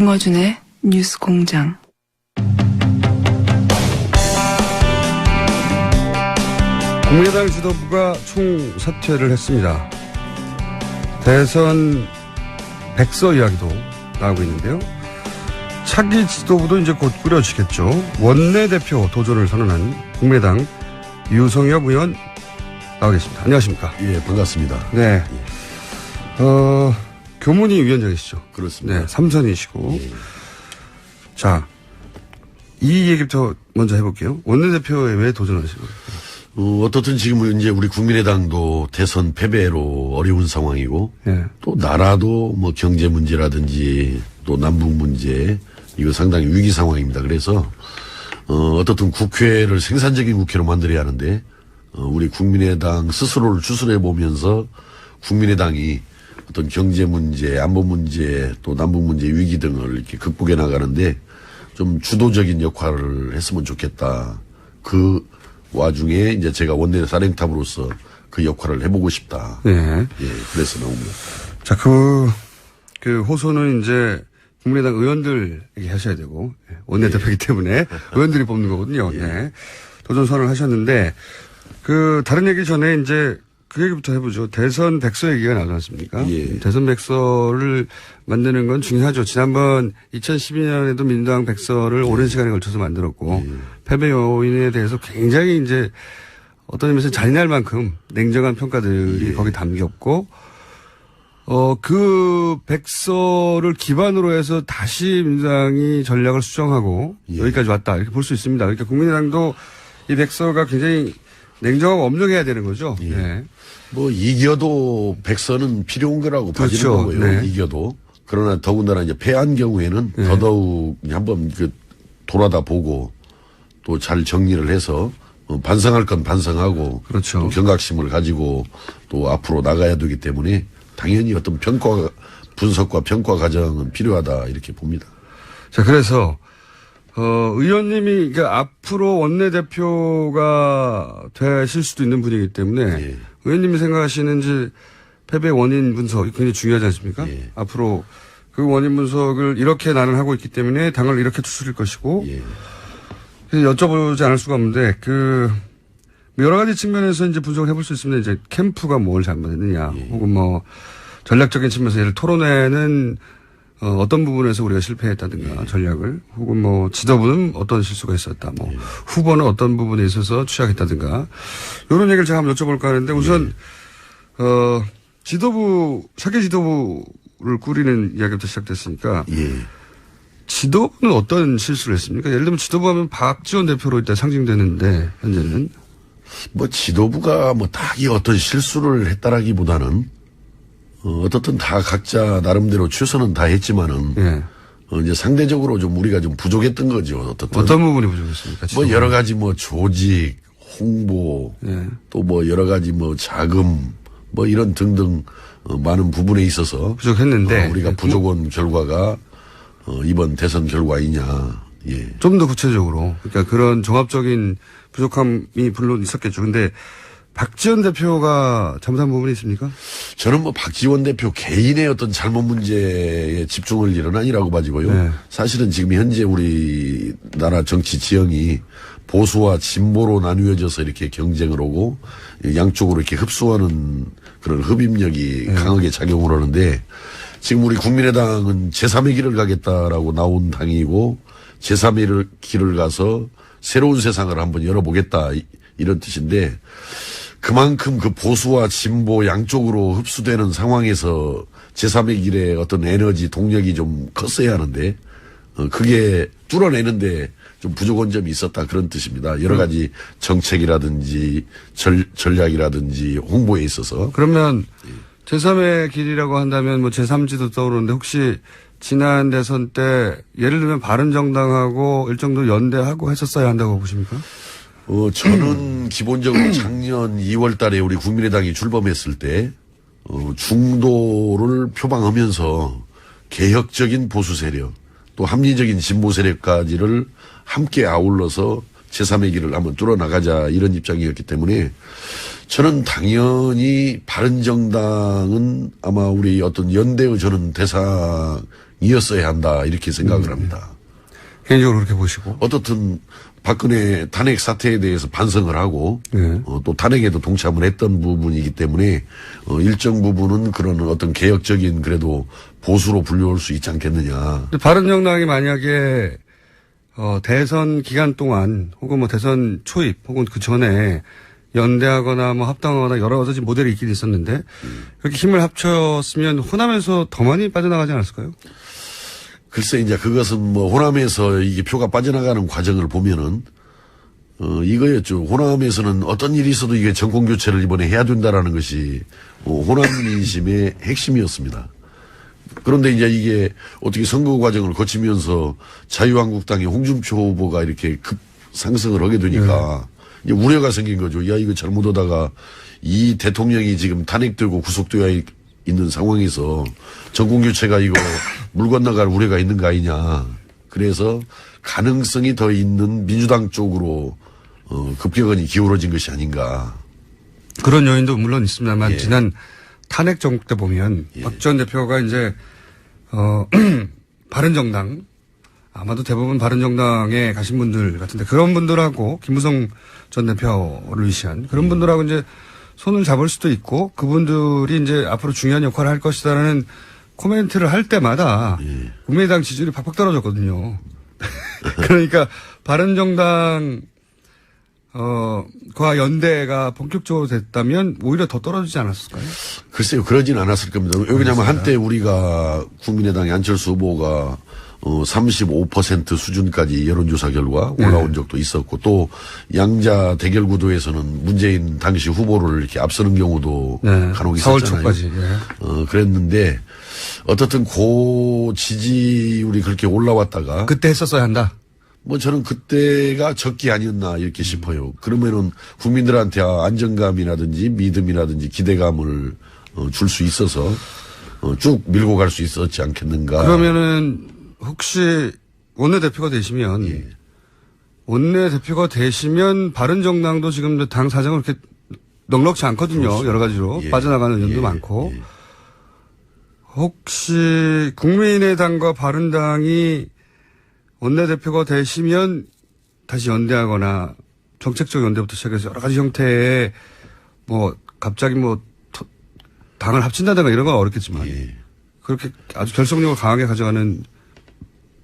김어준의 뉴스 공장. 국민의당 지도부가 총사퇴를 했습니다. 대선 백서 이야기도 나오고 있는데요. 차기 지도부도 이제 곧 꾸려지겠죠. 원내대표 도전을 선언한 국민의당 유성엽 의원 나와 계십니다. 안녕하십니까? 예, 반갑습니다. 네. 교문위 위원장이시죠? 그렇습니다. 네, 삼선이시고. 예. 자, 이 얘기부터 먼저 해볼게요. 원내대표에 왜 도전하신 거예요? 어떻든 지금 이제 우리 국민의당도 대선 패배로 어려운 상황이고, 예. 또 나라도 뭐 경제 문제라든지 또 남북 문제, 이거 상당히 위기 상황입니다. 그래서, 어떻든 국회를 생산적인 국회로 만들어야 하는데, 우리 국민의당 스스로를 추스려 보면서 국민의당이 어떤 경제 문제, 안보 문제, 또 남북 문제 위기 등을 이렇게 극복해 나가는데 좀 주도적인 역할을 했으면 좋겠다. 그 와중에 이제 제가 원내 사령탑으로서 그 역할을 해보고 싶다. 네. 예, 그래서 나옵니다. 자, 그 호소는 이제 국민의당 의원들에게 하셔야 되고, 원내대표이기 때문에 의원들이 뽑는 거거든요. 예. 네. 도전 선언을 하셨는데, 다른 얘기 전에 이제 그 얘기부터 해보죠. 대선 백서 얘기가 나오지 않습니까? 예. 대선 백서를 만드는 건 중요하죠. 지난번 2012년에도 민주당 백서를 오랜 시간에 걸쳐서 만들었고, 패배 요인에 대해서 굉장히 이제 어떤 의미에서 잔인할 만큼 냉정한 평가들이 거기 담겼고, 그 백서를 기반으로 해서 다시 민주당이 전략을 수정하고 여기까지 왔다. 이렇게 볼 수 있습니다. 그러니까 국민의당도 이 백서가 굉장히 냉정하고 엄정해야 되는 거죠. 예. 네. 뭐 이겨도 백서는 필요한 거라고 봐지는 그렇죠. 거고요. 네. 이겨도. 그러나 더군다나 이제 패한 경우에는 더더욱 한번 돌아다 보고 또 잘 정리를 해서 반성할 건 반성하고 그렇죠. 또 경각심을 가지고 또 앞으로 나가야 되기 때문에 당연히 어떤 분석과 평가 과정은 필요하다 이렇게 봅니다. 자, 그래서 의원님이 그러니까 앞으로 원내대표가 되실 수도 있는 분이기 때문에 예. 의원님이 생각하시는 이제 패배 원인 분석 굉장히 중요하지 않습니까? 예. 앞으로 그 원인 분석을 이렇게 나는 하고 있기 때문에 당을 이렇게 추스릴 것이고 예. 그래서 여쭤보지 않을 수가 없는데 여러 가지 측면에서 이제 분석을 해볼 수 있습니다. 이제 캠프가 뭘 잘못했느냐 혹은 뭐 전략적인 측면에서 예를 토론회는 어떤 부분에서 우리가 실패했다든가 전략을 혹은 뭐 지도부는 어떤 실수가 있었다 뭐 후보는 어떤 부분에 있어서 취약했다든가 이런 얘기를 제가 한번 여쭤볼까 하는데 우선 차기 지도부를 꾸리는 이야기부터 시작됐으니까 지도부는 어떤 실수를 했습니까? 예를 들면 지도부 하면 박지원 대표로 일단 상징되는데 현재는 뭐 지도부가 뭐 딱히 어떤 실수를 했다라기보다는 어떻든 다 각자 나름대로 최선은 다 했지만은 이제 상대적으로 좀 우리가 좀 부족했던 거죠. 어떤 부분이 부족했습니까? 뭐 여러 가지 뭐 조직, 홍보, 또 뭐 여러 가지 뭐 자금, 뭐 이런 등등 많은 부분에 있어서 부족했는데 우리가 부족한 결과가 이번 대선 결과이냐. 예. 좀 더 구체적으로 그러니까 그런 종합적인 부족함이 물론 있었겠죠. 근데 박지원 대표가 잘못한 부분이 있습니까? 저는 뭐 박지원 대표 개인의 어떤 잘못 문제에 집중할 일은 아니라고 봐지고요. 사실은 지금 현재 우리나라 정치 지형이 보수와 진보로 나뉘어져서 이렇게 경쟁을 하고 양쪽으로 이렇게 흡수하는 그런 흡입력이 강하게 작용을 하는데 지금 우리 국민의당은 제3의 길을 가겠다라고 나온 당이고 제3의 길을 가서 새로운 세상을 한번 열어보겠다 이런 뜻인데 그만큼 그 보수와 진보 양쪽으로 흡수되는 상황에서 제3의 길의 어떤 에너지 동력이 좀 컸어야 하는데 그게 뚫어내는데 좀 부족한 점이 있었다 그런 뜻입니다. 여러 가지 정책이라든지 전략이라든지 홍보에 있어서. 그러면 제3의 길이라고 한다면 뭐 제3지도 떠오르는데 혹시 지난 대선 때 예를 들면 바른정당하고 일정도 연대하고 했었어야 한다고 보십니까? 저는 기본적으로 작년 2월 달에 우리 국민의당이 출범했을 때, 중도를 표방하면서 개혁적인 보수 세력, 또 합리적인 진보 세력까지를 함께 아울러서 제3의 길을 한번 뚫어나가자 이런 입장이었기 때문에 저는 당연히 바른정당은 아마 우리 어떤 연대의 저는 대상이 이었어야 한다 이렇게 생각을 합니다. 개인적으로 그렇게 보시고. 어떻든 박근혜 탄핵 사태에 대해서 반성을 하고 네. 또 탄핵에도 동참을 했던 부분이기 때문에 일정 부분은 그런 어떤 개혁적인 그래도 보수로 분류할 수 있지 않겠느냐. 바른정당이 만약에 대선 기간 동안 혹은 뭐 대선 초입 혹은 그 전에 연대하거나 뭐 합당하거나 여러 가지 모델이 있긴 있었는데 그렇게 힘을 합쳤으면 호남에서 더 많이 빠져나가지 않았을까요? 글쎄 이제 그것은 뭐 호남에서 이게 표가 빠져나가는 과정을 보면은 이거였죠. 호남에서는 어떤 일이 있어도 이게 정권 교체를 이번에 해야 된다라는 것이 호남 민심의 핵심이었습니다. 그런데 이제 이게 어떻게 선거 과정을 거치면서 자유한국당의 홍준표 후보가 이렇게 급 상승을 하게 되니까 이제 우려가 생긴 거죠. 야, 이거 잘못하다가 이 대통령이 지금 탄핵되고 구속되어 있는 상황에서 정권 교체가 이거 물 건너갈 우려가 있는 거 아니냐. 그래서 가능성이 더 있는 민주당 쪽으로 급격하게 기울어진 것이 아닌가. 그런 요인도 물론 있습니다만 지난 탄핵 정국 때 보면 박 전 대표가 이제 바른정당 아마도 대부분 바른정당에 가신 분들 같은데 그런 분들하고 김무성 전 대표를 위시한 그런 분들하고 이제 손을 잡을 수도 있고 그분들이 이제 앞으로 중요한 역할을 할 것이다라는 코멘트를 할 때마다 국민의당 지지율이 팍팍 떨어졌거든요. 그러니까 바른정당 과 연대가 본격적으로 됐다면 오히려 더 떨어지지 않았을까요? 글쎄요, 그러진 않았을 겁니다. 왜냐하면 한때 우리가 국민의당의 안철수 후보가 35% 수준까지 여론조사 결과 올라온 적도 있었고 또 양자 대결 구도에서는 문재인 당시 후보를 이렇게 앞서는 경우도 간혹 있었잖아요. 4월 초까지. 그랬는데 어떻든 고 지지율이 그렇게 올라왔다가 그때 했었어야 한다. 뭐 저는 그때가 적기 아니었나 이렇게 싶어요. 그러면은 국민들한테 안정감이라든지 믿음이라든지 기대감을 줄 수 있어서 쭉 밀고 갈 수 있었지 않겠는가. 그러면은 혹시 원내대표가 되시면 원내대표가 되시면 바른정당도 지금 당 사정은 그렇게 넉넉지 않거든요. 그렇죠. 여러 가지로 빠져나가는 연도 많고. 혹시 국민의당과 바른당이 원내대표가 되시면 다시 연대하거나 정책적 연대부터 시작해서 여러 가지 형태의 뭐 갑자기 뭐 당을 합친다든가 이런 건 어렵겠지만 그렇게 아주 결속력을 강하게 가져가는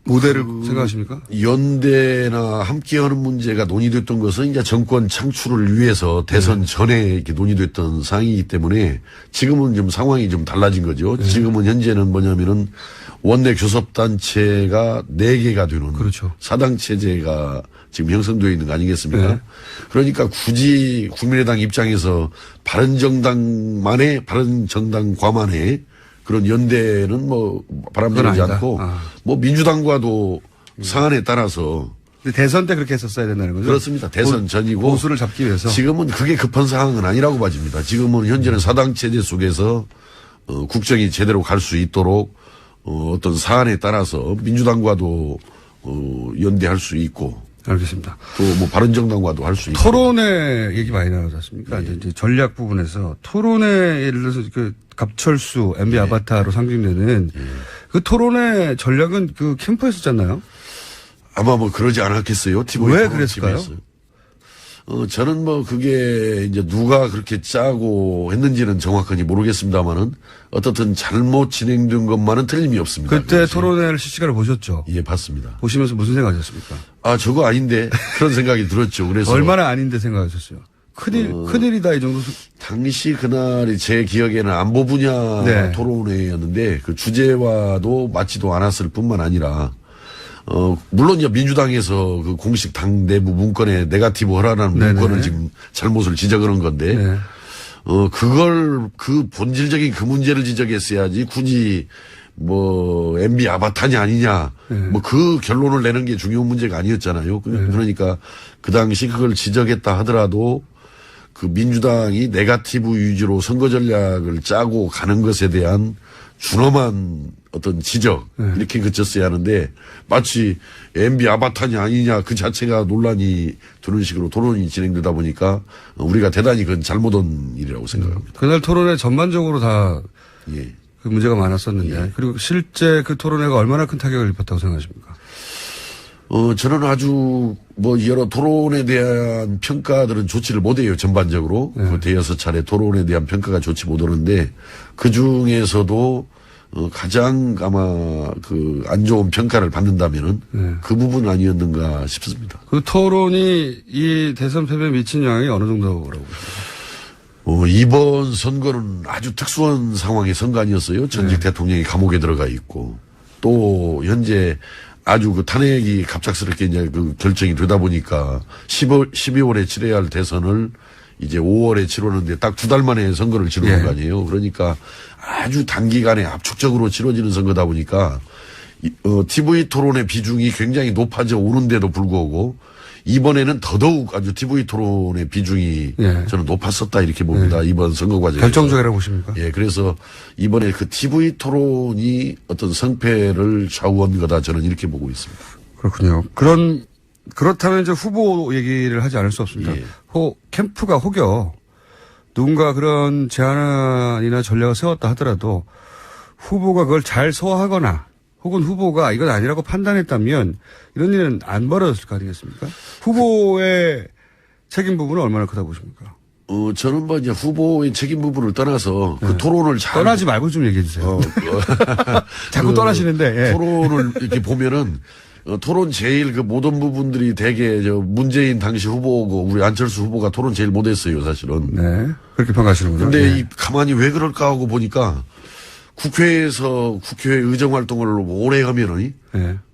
모델을 생각하십니까? 연대나 함께하는 문제가 논의됐던 것은 이제 정권 창출을 위해서 대선 전에 이렇게 논의됐던 사항이기 때문에 지금은 좀 상황이 좀 달라진 거죠. 지금은 현재는 뭐냐면은 원내 교섭단체가 4개가 되는 그렇죠. 사당 체제가 지금 형성되어 있는 거 아니겠습니까? 그러니까 굳이 국민의당 입장에서 바른정당과만의 그런 연대는 뭐 바람직하지 않고 뭐 민주당과도 사안에 따라서 근데 대선 때 그렇게 했었어야 된다는 거죠? 그렇습니다. 대선 전이고 보수를 잡기 위해서 지금은 그게 급한 사항은 아니라고 봐집니다. 지금은 현재는 사당 체제 속에서 국정이 제대로 갈 수 있도록 어떤 사안에 따라서 민주당과도 연대할 수 있고 알겠습니다. 또 뭐 바른정당과도 할 수 있고 토론회 얘기 많이 나오지 않습니까? 이제 전략 부분에서 토론회 예를 들어서 그 갑철수 MB 아바타로 상징되는 그 토론회 전략은 그 캠프에 썼잖아요. 아마 뭐 그러지 않았겠어요. 왜 그랬을까요? 저는 뭐 그게 이제 누가 그렇게 짜고 했는지는 정확하게 모르겠습니다만은 어떻든 잘못 진행된 것만은 틀림이 없습니다. 그때 그렇지. 토론회를 실시간을 보셨죠? 예, 봤습니다. 보시면서 무슨 생각하셨습니까? 아, 저거 아닌데 그런 생각이 들었죠. 그래서 얼마나 아닌데 생각하셨어요? 큰일이다 이 정도. 당시 그날이 제 기억에는 안보 분야 토론회였는데 그 주제와도 맞지도 않았을 뿐만 아니라 물론 이제 민주당에서 그 공식 당 내부 문건에 네거티브 하라는 문건을 지금 잘못을 지적을 한 건데, 그걸 그 본질적인 그 문제를 지적했어야지 굳이 뭐 MB 아바타냐 아니냐, 뭐 그 결론을 내는 게 중요한 문제가 아니었잖아요. 그러니까 그 당시 그걸 지적했다 하더라도 그 민주당이 네거티브 위주로 선거 전략을 짜고 가는 것에 대한 준엄한 어떤 지적 이렇게 그쳤어야 하는데 마치 MB 아바타냐 아니냐 그 자체가 논란이 되는 식으로 토론이 진행되다 보니까 우리가 대단히 그건 잘못한 일이라고 생각합니다. 그날 토론회 전반적으로 다 그 문제가 많았었는데 예. 그리고 실제 그 토론회가 얼마나 큰 타격을 입었다고 생각하십니까? 저는 아주 여러 토론에 대한 평가들은 좋지를 못해요, 전반적으로. 네. 그 대여섯 차례 토론에 대한 평가가 좋지 못하는데 그 중에서도 가장 아마 그 안 좋은 평가를 받는다면은 네. 그 부분 아니었는가 싶습니다. 그 토론이 이 대선 패배에 미친 영향이 어느 정도라고 보십니까? 이번 선거는 아주 특수한 상황의 선거 아니었어요. 전직 대통령이 감옥에 들어가 있고 또 현재 아주 그 탄핵이 갑작스럽게 이제 그 결정이 되다 보니까 12월에 치러야 할 대선을 이제 5월에 치르는데 딱 2달 만에 선거를 치르는 거 아니에요. 그러니까 아주 단기간에 압축적으로 치러지는 선거다 보니까 TV 토론의 비중이 굉장히 높아져 오는데도 불구하고 이번에는 더더욱 아주 TV 토론의 비중이 저는 높았었다 이렇게 봅니다. 이번 선거 과정에서. 결정적이라고 보십니까? 예, 그래서 이번에 그 TV 토론이 어떤 성패를 좌우한 거다 저는 이렇게 보고 있습니다. 그렇군요. 그렇다면 이제 후보 얘기를 하지 않을 수 없습니다. 예. 캠프가 혹여 누군가 그런 제안이나 전략을 세웠다 하더라도 후보가 그걸 잘 소화하거나 혹은 후보가 이건 아니라고 판단했다면 이런 일은 안 벌어졌을 거 아니겠습니까? 후보의 책임 부분은 얼마나 크다고 보십니까? 저는 이제 후보의 책임 부분을 떠나서 그 토론을 잘. 떠나지 말고 좀 얘기해 주세요. 자꾸 떠나시는데. 예. 토론을 이렇게 보면은 토론 제일 그 모든 부분들이 대개 문재인 당시 후보고 우리 안철수 후보가 토론 제일 못했어요, 사실은. 네. 그렇게 평가하시는군요. 근데 가만히 왜 그럴까 하고 보니까 국회에서 국회 의정 활동을 오래 하면은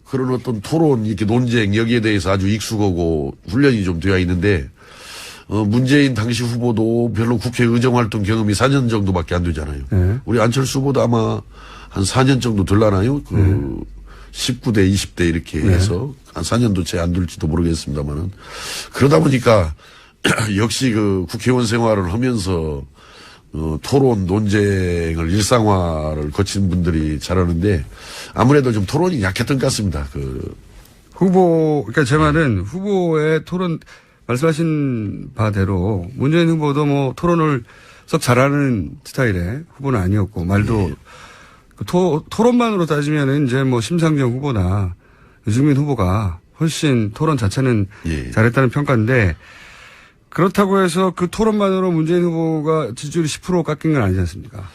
그런 어떤 토론 이렇게 논쟁 여기에 대해서 아주 익숙하고 훈련이 좀 되어 있는데 문재인 당시 후보도 별로 국회 의정 활동 경험이 4년 정도밖에 안 되잖아요. 우리 안철수 후보도 아마 한 4년 정도 될라나요? 19대, 20대 이렇게 해서 한 4년도 채 안 될지도 모르겠습니다만은 그러다 보니까 역시 그 국회의원 생활을 하면서 토론 논쟁을 일상화를 거친 분들이 잘하는데 아무래도 좀 토론이 약했던 것 같습니다. 그러니까 제 말은 후보의 토론 말씀하신 바대로 문재인 후보도 토론을 썩 잘하는 스타일의 후보는 아니었고 말도 토론만으로 따지면은 이제 심상정 후보나 유승민 후보가 훨씬 토론 자체는 잘했다는 평가인데 그렇다고 해서 그 토론만으로 문재인 후보가 지지율이 10% 깎인 건 아니지 않습니까?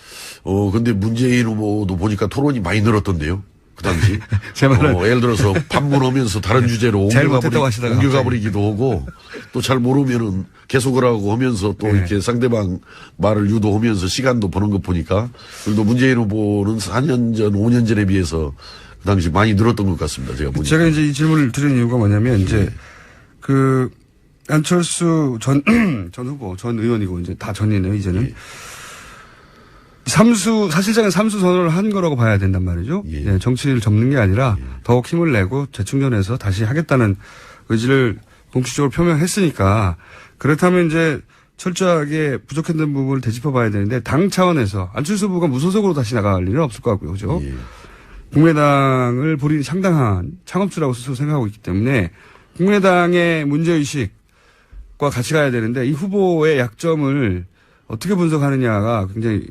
근데 문재인 후보도 보니까 토론이 많이 늘었던데요. 그 당시. 제 말은. 예를 들어서 판문하면서 다른 주제로 옮겨가버리기도 하고 또 잘 모르면은 계속을 하고 하면서 또 이렇게 상대방 말을 유도하면서 시간도 버는 거 보니까 그래도 문재인 후보는 4년 전, 5년 전에 비해서 그 당시 많이 늘었던 것 같습니다. 제가 보니까. 제가 이제 이 질문을 드린 이유가 뭐냐면 이제 안철수 전 후보, 전 의원이고 이제 다 전이네요, 이제는. 사실상은 삼수 선언을 한 거라고 봐야 된단 말이죠. 정치를 접는 게 아니라 더욱 힘을 내고 재충전해서 다시 하겠다는 의지를 공식적으로 표명했으니까 그렇다면 이제 철저하게 부족했던 부분을 되짚어 봐야 되는데 당 차원에서 안철수 후보가 무소속으로 다시 나갈 일은 없을 것 같고요. 그죠? 국민의당을 본인이 상당한 창업주라고 스스로 생각하고 있기 때문에 국민의당의 문제의식과 같이 가야 되는데 이 후보의 약점을 어떻게 분석하느냐가 굉장히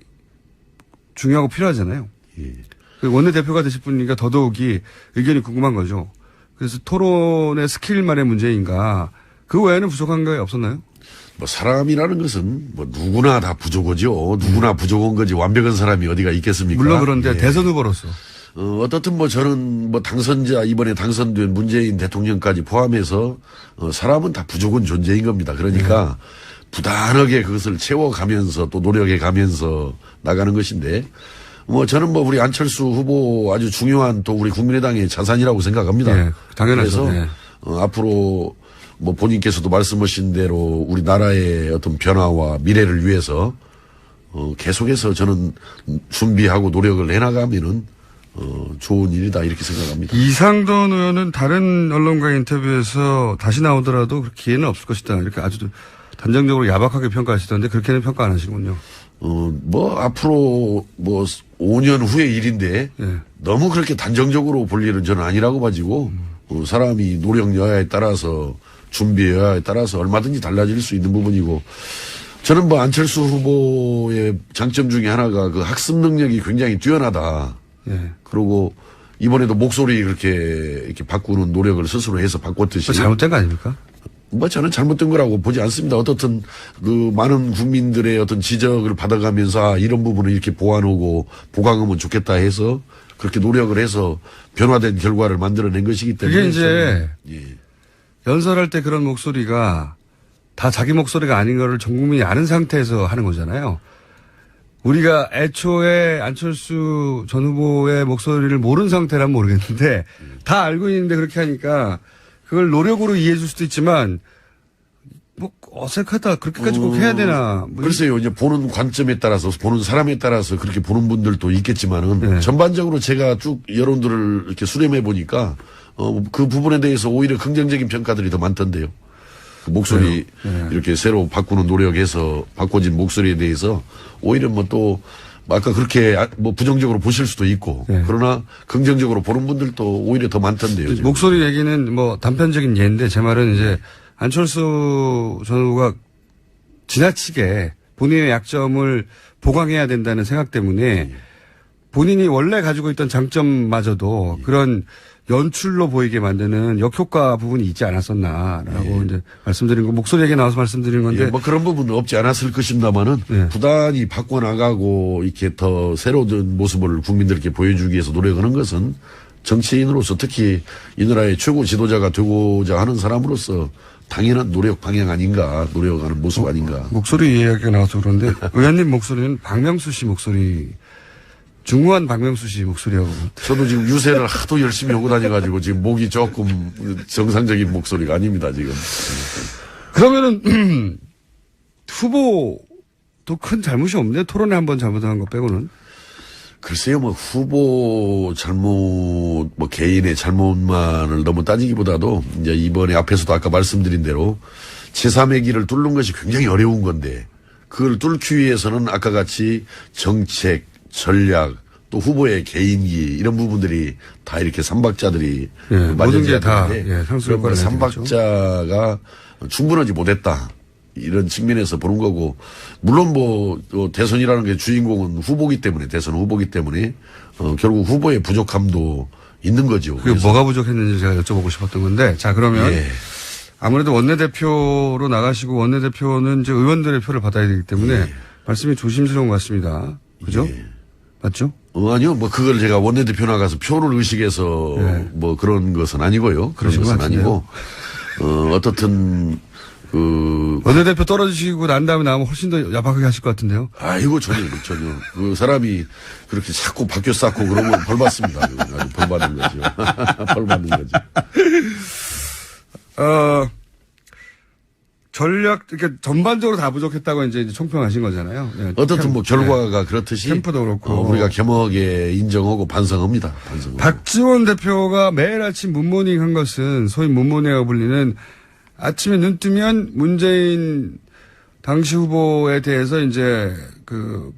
중요하고 필요하잖아요. 원내대표가 되실 분이니까 더더욱이 의견이 궁금한 거죠. 그래서 토론의 스킬만의 문제인가 그 외에는 부족한 게 없었나요? 사람이라는 것은 누구나 다 부족하죠. 누구나 부족한 거지 완벽한 사람이 어디가 있겠습니까? 물론 그런데 대선 후보로서. 어떻든 저는 당선자 이번에 당선된 문재인 대통령까지 포함해서 사람은 다 부족한 존재인 겁니다. 그러니까 부단하게 그것을 채워가면서 또 노력해가면서 나가는 것인데 저는 우리 안철수 후보 아주 중요한 또 우리 국민의당의 자산이라고 생각합니다. 당연하죠. 그래서 앞으로 본인께서도 말씀하신 대로 우리나라의 어떤 변화와 미래를 위해서 계속해서 저는 준비하고 노력을 해나가면은 좋은 일이다 이렇게 생각합니다. 이상돈 의원은 다른 언론과의 인터뷰에서 다시 나오더라도 그렇게 기회는 없을 것이다 이렇게 아주 단정적으로 야박하게 평가하시던데 그렇게는 평가 안 하시군요. 앞으로 5년 후의 일인데 너무 그렇게 단정적으로 볼 일은 저는 아니라고 봐지고 사람이 노력 여하에 따라서 준비 여하에 따라서 얼마든지 달라질 수 있는 부분이고 저는 뭐 안철수 후보의 장점 중에 하나가 그 학습 능력이 굉장히 뛰어나다. 예. 그리고 이번에도 목소리 이렇게 바꾸는 노력을 스스로 해서 바꿨듯이. 잘못된 거 아닙니까? 뭐 저는 잘못된 거라고 보지 않습니다. 어떻든 그 많은 국민들의 어떤 지적을 받아가면서 이런 부분을 이렇게 보완하고 보강하면 좋겠다 해서 그렇게 노력을 해서 변화된 결과를 만들어낸 것이기 때문에. 그게 이제 예. 연설할 때 그런 목소리가 다 자기 목소리가 아닌 거를 전 국민이 아는 상태에서 하는 거잖아요. 우리가 애초에 안철수 전 후보의 목소리를 모르는 상태라면 모르겠는데 다 알고 있는데 그렇게 하니까 그걸 노력으로 이해해 줄 수도 있지만 뭐 어색하다 그렇게까지 꼭 해야 되나. 뭐 글쎄요. 이제 보는 관점에 따라서 보는 사람에 따라서 그렇게 보는 분들도 있겠지만은 네. 전반적으로 제가 쭉 여론들을 이렇게 수렴해 보니까 그 부분에 대해서 오히려 긍정적인 평가들이 더 많던데요. 그 목소리 네. 이렇게 새로 바꾸는 노력에서 바꿔진 목소리에 대해서 오히려 뭐 또 아까 그렇게 뭐 부정적으로 보실 수도 있고 네. 그러나 긍정적으로 보는 분들도 오히려 더 많던데요. 지금. 목소리 얘기는 뭐 단편적인 예인데 제 말은 이제 안철수 전 후보가 지나치게 본인의 약점을 보강해야 된다는 생각 때문에 본인이 원래 가지고 있던 장점마저도 그런 연출로 보이게 만드는 역효과 부분이 있지 않았었나라고 이제 말씀드린 거, 목소리 얘기 나와서 말씀드린 건데. 예, 뭐 그런 부분은 없지 않았을 것입니다만은 네. 부단히 바꿔나가고 이렇게 더 새로운 모습을 국민들께 보여주기 위해서 노력하는 것은 정치인으로서 특히 이 나라의 최고 지도자가 되고자 하는 사람으로서 당연한 노력 방향 아닌가, 노력하는 모습 아닌가. 목소리 이야기가 나와서 그런데 의원님 목소리는 박명수 씨 목소리, 중후한 박명수 씨 목소리하고. 저도 지금 유세를 하도 열심히 하고 다녀가지고 지금 목이 조금 정상적인 목소리가 아닙니다, 지금. 그러면은, 후보도 큰 잘못이 없네요. 토론에 한번 잘못한 거 빼고는. 글쎄요, 뭐, 후보 잘못, 뭐, 개인의 잘못만을 너무 따지기보다도, 이제 이번에 앞에서도 아까 말씀드린 대로, 제3의 길을 뚫는 것이 굉장히 어려운 건데, 그걸 뚫기 위해서는 아까 같이 정책, 전략, 또 후보의 개인기, 이런 부분들이 다 이렇게 삼박자들이. 예, 모든 게 다, 되는데, 상수효과를 그런 삼박자가 충분하지 못했다. 이런 측면에서 보는 거고, 물론 뭐, 대선이라는 게 주인공은 후보기 때문에, 대선 후보기 때문에, 결국 후보의 부족함도 있는 거죠. 그게 뭐가 부족했는지 제가 여쭤보고 싶었던 건데, 자, 그러면. 예. 아무래도 원내대표로 나가시고 원내대표는 이제 의원들의 표를 받아야 되기 때문에 예. 말씀이 조심스러운 것 같습니다. 그죠? 예. 맞죠? 아니요, 뭐, 그걸 제가 원내대표 나가서 표를 의식해서 예. 뭐 그런 것은 아니고요. 그런 그러신 것 것은 아니고, 어떻든, 원내대표 떨어지시고 난 다음에 나오면 훨씬 더 야박하게 하실 것 같은데요. 아이고, 전혀. 그 사람이 그렇게 자꾸 바뀌어 쌓고 그러면 벌 받습니다. 아주 벌 받는 거죠. 벌 받는 거죠. 전략, 이렇게 전반적으로 다 부족했다고 이제 총평하신 거잖아요. 네, 어떻든 뭐 결과가 그렇듯이. 캠프도 그렇고. 우리가 겸허하게 인정하고 반성합니다. 반성하고. 박지원 대표가 매일 아침 문모닝 한 것은 소위 문모닝이라고 불리는 아침에 눈 뜨면 문재인 당시 후보에 대해서 이제 그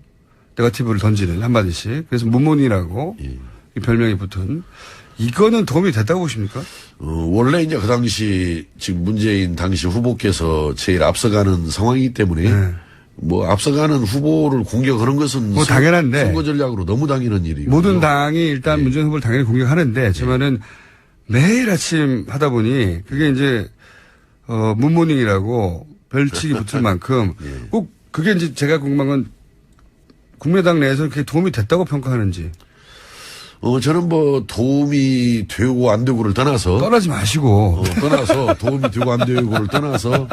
네거티브를 던지는 한마디씩. 그래서 문모닝이라고 이 별명이 붙은. 이거는 도움이 됐다고 보십니까? 원래 이제 그 당시 지금 문재인 당시 후보께서 제일 앞서가는 상황이기 때문에 네. 뭐 앞서가는 후보를 공격하는 것은 뭐 당연한데. 선거 전략으로 너무 당연한 일이고 모든 당이 일단 문재인 후보를 당연히 공격하는데 제 말은 매일 아침 하다 보니 그게 이제 문모닝이라고 별칭이 붙을 만큼 꼭 그게 이제 제가 궁금한 건 국민의당 내에서 그게 도움이 됐다고 평가하는지. 저는 뭐 도움이 되고 안 되고를 떠나서 떠나지 마시고. 떠나서 도움이 되고 안 되고를 떠나서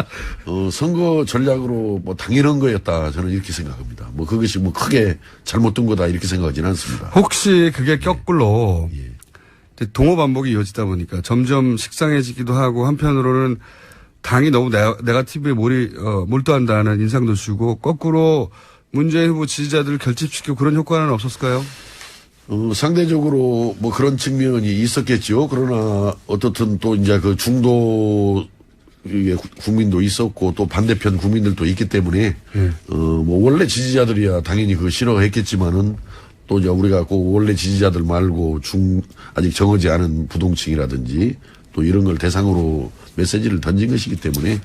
선거 전략으로 뭐 당연한 거였다 저는 이렇게 생각합니다. 뭐 그것이 뭐 크게 잘못된 거다 이렇게 생각하지는 않습니다. 혹시 그게 거꾸로 동호 반복이 이어지다 보니까 점점 식상해지기도 하고 한편으로는 당이 너무 네거티브에 몰두한다는 인상도 주고 거꾸로 문재인 후보 지지자들을 결집시키고 그런 효과는 없었을까요? 상대적으로 뭐 그런 측면이 있었겠죠. 그러나 어떻든 또 이제 그 중도 국민도 있었고 또 반대편 국민들도 있기 때문에 뭐 원래 지지자들이야 당연히 그거 싫어했겠지만은 또 이제 우리가 꼭 원래 지지자들 말고 아직 정하지 않은 부동층이라든지 또 이런 걸 대상으로 메시지를 던진 것이기 때문에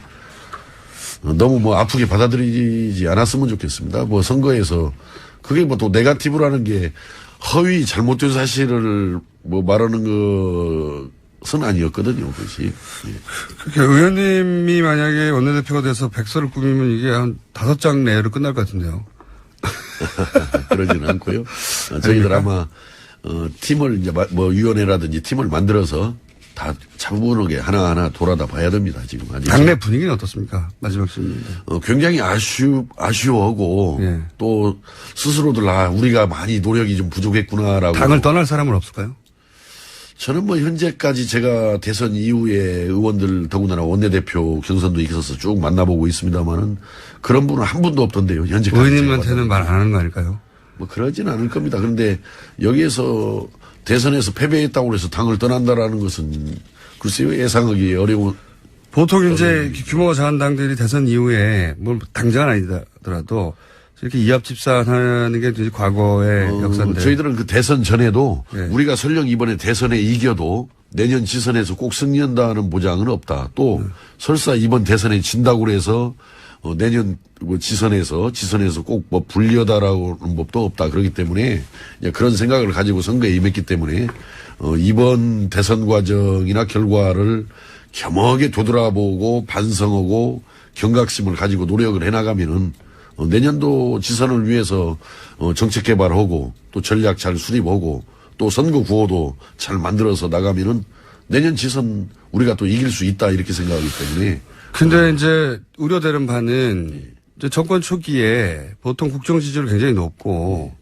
너무 뭐 아프게 받아들이지 않았으면 좋겠습니다. 뭐 선거에서 그게 뭐 또 네거티브라는 게 허위 잘못된 사실을 뭐 말하는 것은 아니었거든요. 그것이. 그렇게 의원님이 만약에 원내대표가 돼서 백서를 꾸미면 이게 한 5장 내로 끝날 것 같은데요. 그러지는 않고요. 저희들 아마 팀을 이제 뭐 위원회라든지 팀을 만들어서 다 차분하게 하나하나 돌아다 봐야 됩니다. 지금 아직. 당내 분위기는 어떻습니까? 마지막 질문. 굉장히 아쉬워하고 예. 또 스스로들 우리가 많이 노력이 좀 부족했구나라고. 당을 떠날 사람은 없을까요? 저는 뭐 현재까지 제가 대선 이후에 의원들 더군다나 원내대표 경선도 있어서 쭉 만나보고 있습니다만은 그런 분은 한 분도 없던데요. 현재까지. 의원님한테는 말 안 하는 거 아닐까요? 뭐 그러진 않을 겁니다. 그런데 여기에서 대선에서 패배했다고 해서 당을 떠난다라는 것은 글쎄요 예상하기 어려운. 보통 이제 규모가 작은 당들이 대선 이후에 뭘 당장은 아니더라도 이렇게 이합집산하는 게 이제 과거의 역사인데. 저희들은 그 대선 전에도 네. 우리가 설령 이번에 대선에 이겨도 내년 지선에서 꼭 승리한다는 보장은 없다. 또 설사 이번 대선에 진다고 해서 내년 뭐 지선에서 꼭 뭐 불리하다라는 법도 없다. 그렇기 때문에 그런 생각을 가지고 선거에 임했기 때문에 이번 대선 과정이나 결과를 겸허하게 되돌아보고 반성하고 경각심을 가지고 노력을 해나가면은 내년도 지선을 위해서 정책 개발하고 또 전략 잘 수립하고 또 선거 구호도 잘 만들어서 나가면은 내년 지선 우리가 또 이길 수 있다 이렇게 생각하기 때문에. 근데 이제 우려되는 바는 이제 정권 초기에 보통 국정 지지율이 굉장히 높고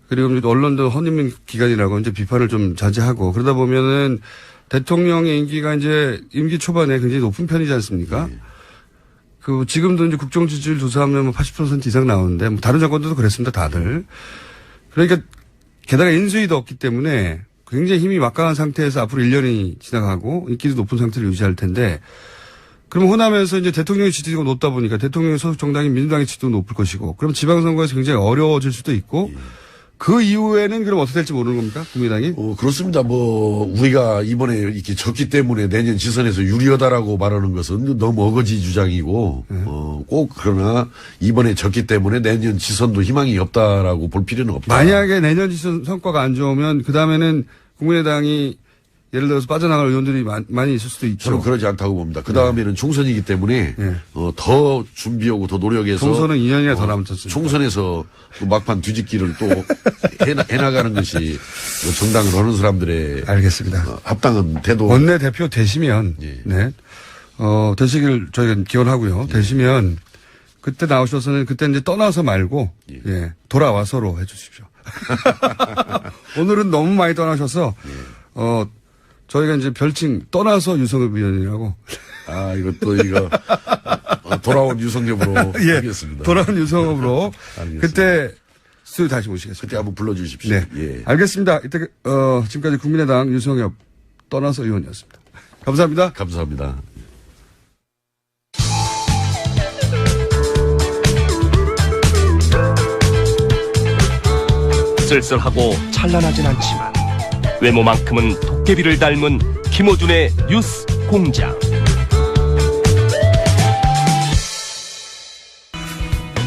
그리고 언론도 허니문 기간이라고 이제 비판을 좀 자제하고 그러다 보면은 대통령의 임기가 이제 임기 초반에 굉장히 높은 편이지 않습니까? 그 지금도 이제 국정 지지율 조사하면 80% 이상 나오는데 뭐 다른 정권들도 그랬습니다, 다들. 그러니까 게다가 인수위도 없기 때문에 굉장히 힘이 막강한 상태에서 앞으로 1년이 지나가고 인기도 높은 상태를 유지할 텐데 그럼 호남에서 이제 대통령의 지지도가 높다 보니까 대통령의 소속 정당인 민주당의 지지도 높을 것이고 그럼 지방선거에서 굉장히 어려워질 수도 있고 그 이후에는 그럼 어떻게 될지 모르는 겁니까? 국민당이? 그렇습니다. 뭐, 우리가 이번에 이렇게 졌기 때문에 내년 지선에서 유리하다라고 말하는 것은 너무 어거지 주장이고, 꼭 그러나 이번에 졌기 때문에 내년 지선도 희망이 없다라고 볼 필요는 없다. 만약에 내년 지선 성과가 안 좋으면 그 다음에는 국민의당이 예를 들어서 빠져나갈 의원들이 많이 있을 수도 있죠. 저는 그러지 않다고 봅니다. 그 다음에는 총선이기 때문에 더 준비하고 더 노력해서 총선은 2년이나 더 남았습니다. 총선에서 또 막판 뒤집기를 또 해나가는 것이 정당을 하는 사람들의 알겠습니다. 합당한 태도. 원내대표 되시면 네. 되시길 저희가 기원하고요. 되시면 그때 나오셔서는 그때 이제 떠나서 말고 돌아와서로 해 주십시오. 오늘은 너무 많이 떠나셔서 저희가 이제 별칭 떠나서 유성엽 의원이라고. 이거 돌아온 유성엽으로 하겠습니다. 돌아온 유성엽으로. 그때 스튜디오 다시 모시겠습니다. 그때 한번 불러주십시오. 네. 예. 알겠습니다. 이때 지금까지 국민의당 유성엽 떠나서 의원이었습니다. 감사합니다. 감사합니다. 쓸쓸하고 찬란하진 않지만 외모만큼은 도깨비를 닮은 김어준의 뉴스 공장.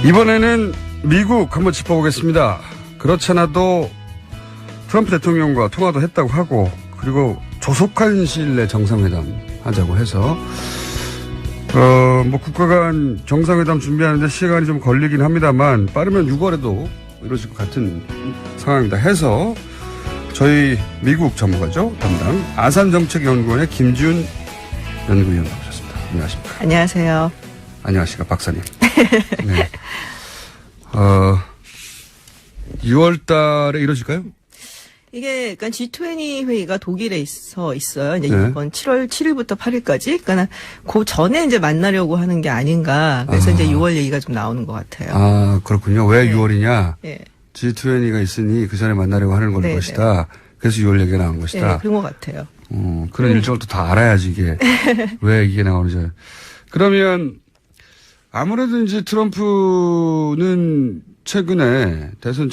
이번에는 미국 한번 짚어보겠습니다. 그렇잖아도 트럼프 대통령과 통화도 했다고 하고 그리고 조속한 시일 내 정상회담 하자고 해서 뭐 국가 간 정상회담 준비하는데 시간이 좀 걸리긴 합니다만 빠르면 6월에도 이루어질 것 같은 상황이다 해서 저희 미국 전문가죠. 담당 아산정책연구원의 김준 연구위원 나오셨습니다. 안녕하십니까. 안녕하세요. 안녕하십니까. 박사님. 네. 6월 달에 이루어질까요? 이게, 그러니까 G20 회의가 독일에 있어요. 이제 네. 이번 7월 7일부터 8일까지. 그러니까 그 전에 이제 만나려고 하는 게 아닌가. 그래서 이제 6월 얘기가 좀 나오는 것 같아요. 그렇군요. 왜 6월이냐? 네. G20가 있으니 그 전에 만나려고 하는 걸 네, 것이다. 그래서 6월 얘기가 나온 것이다. 네, 그런 것 같아요. 그런 일정을 또 다 알아야지 이게 왜 이게 나오는지. 그러면 아무래도 이제 트럼프는 최근에 대선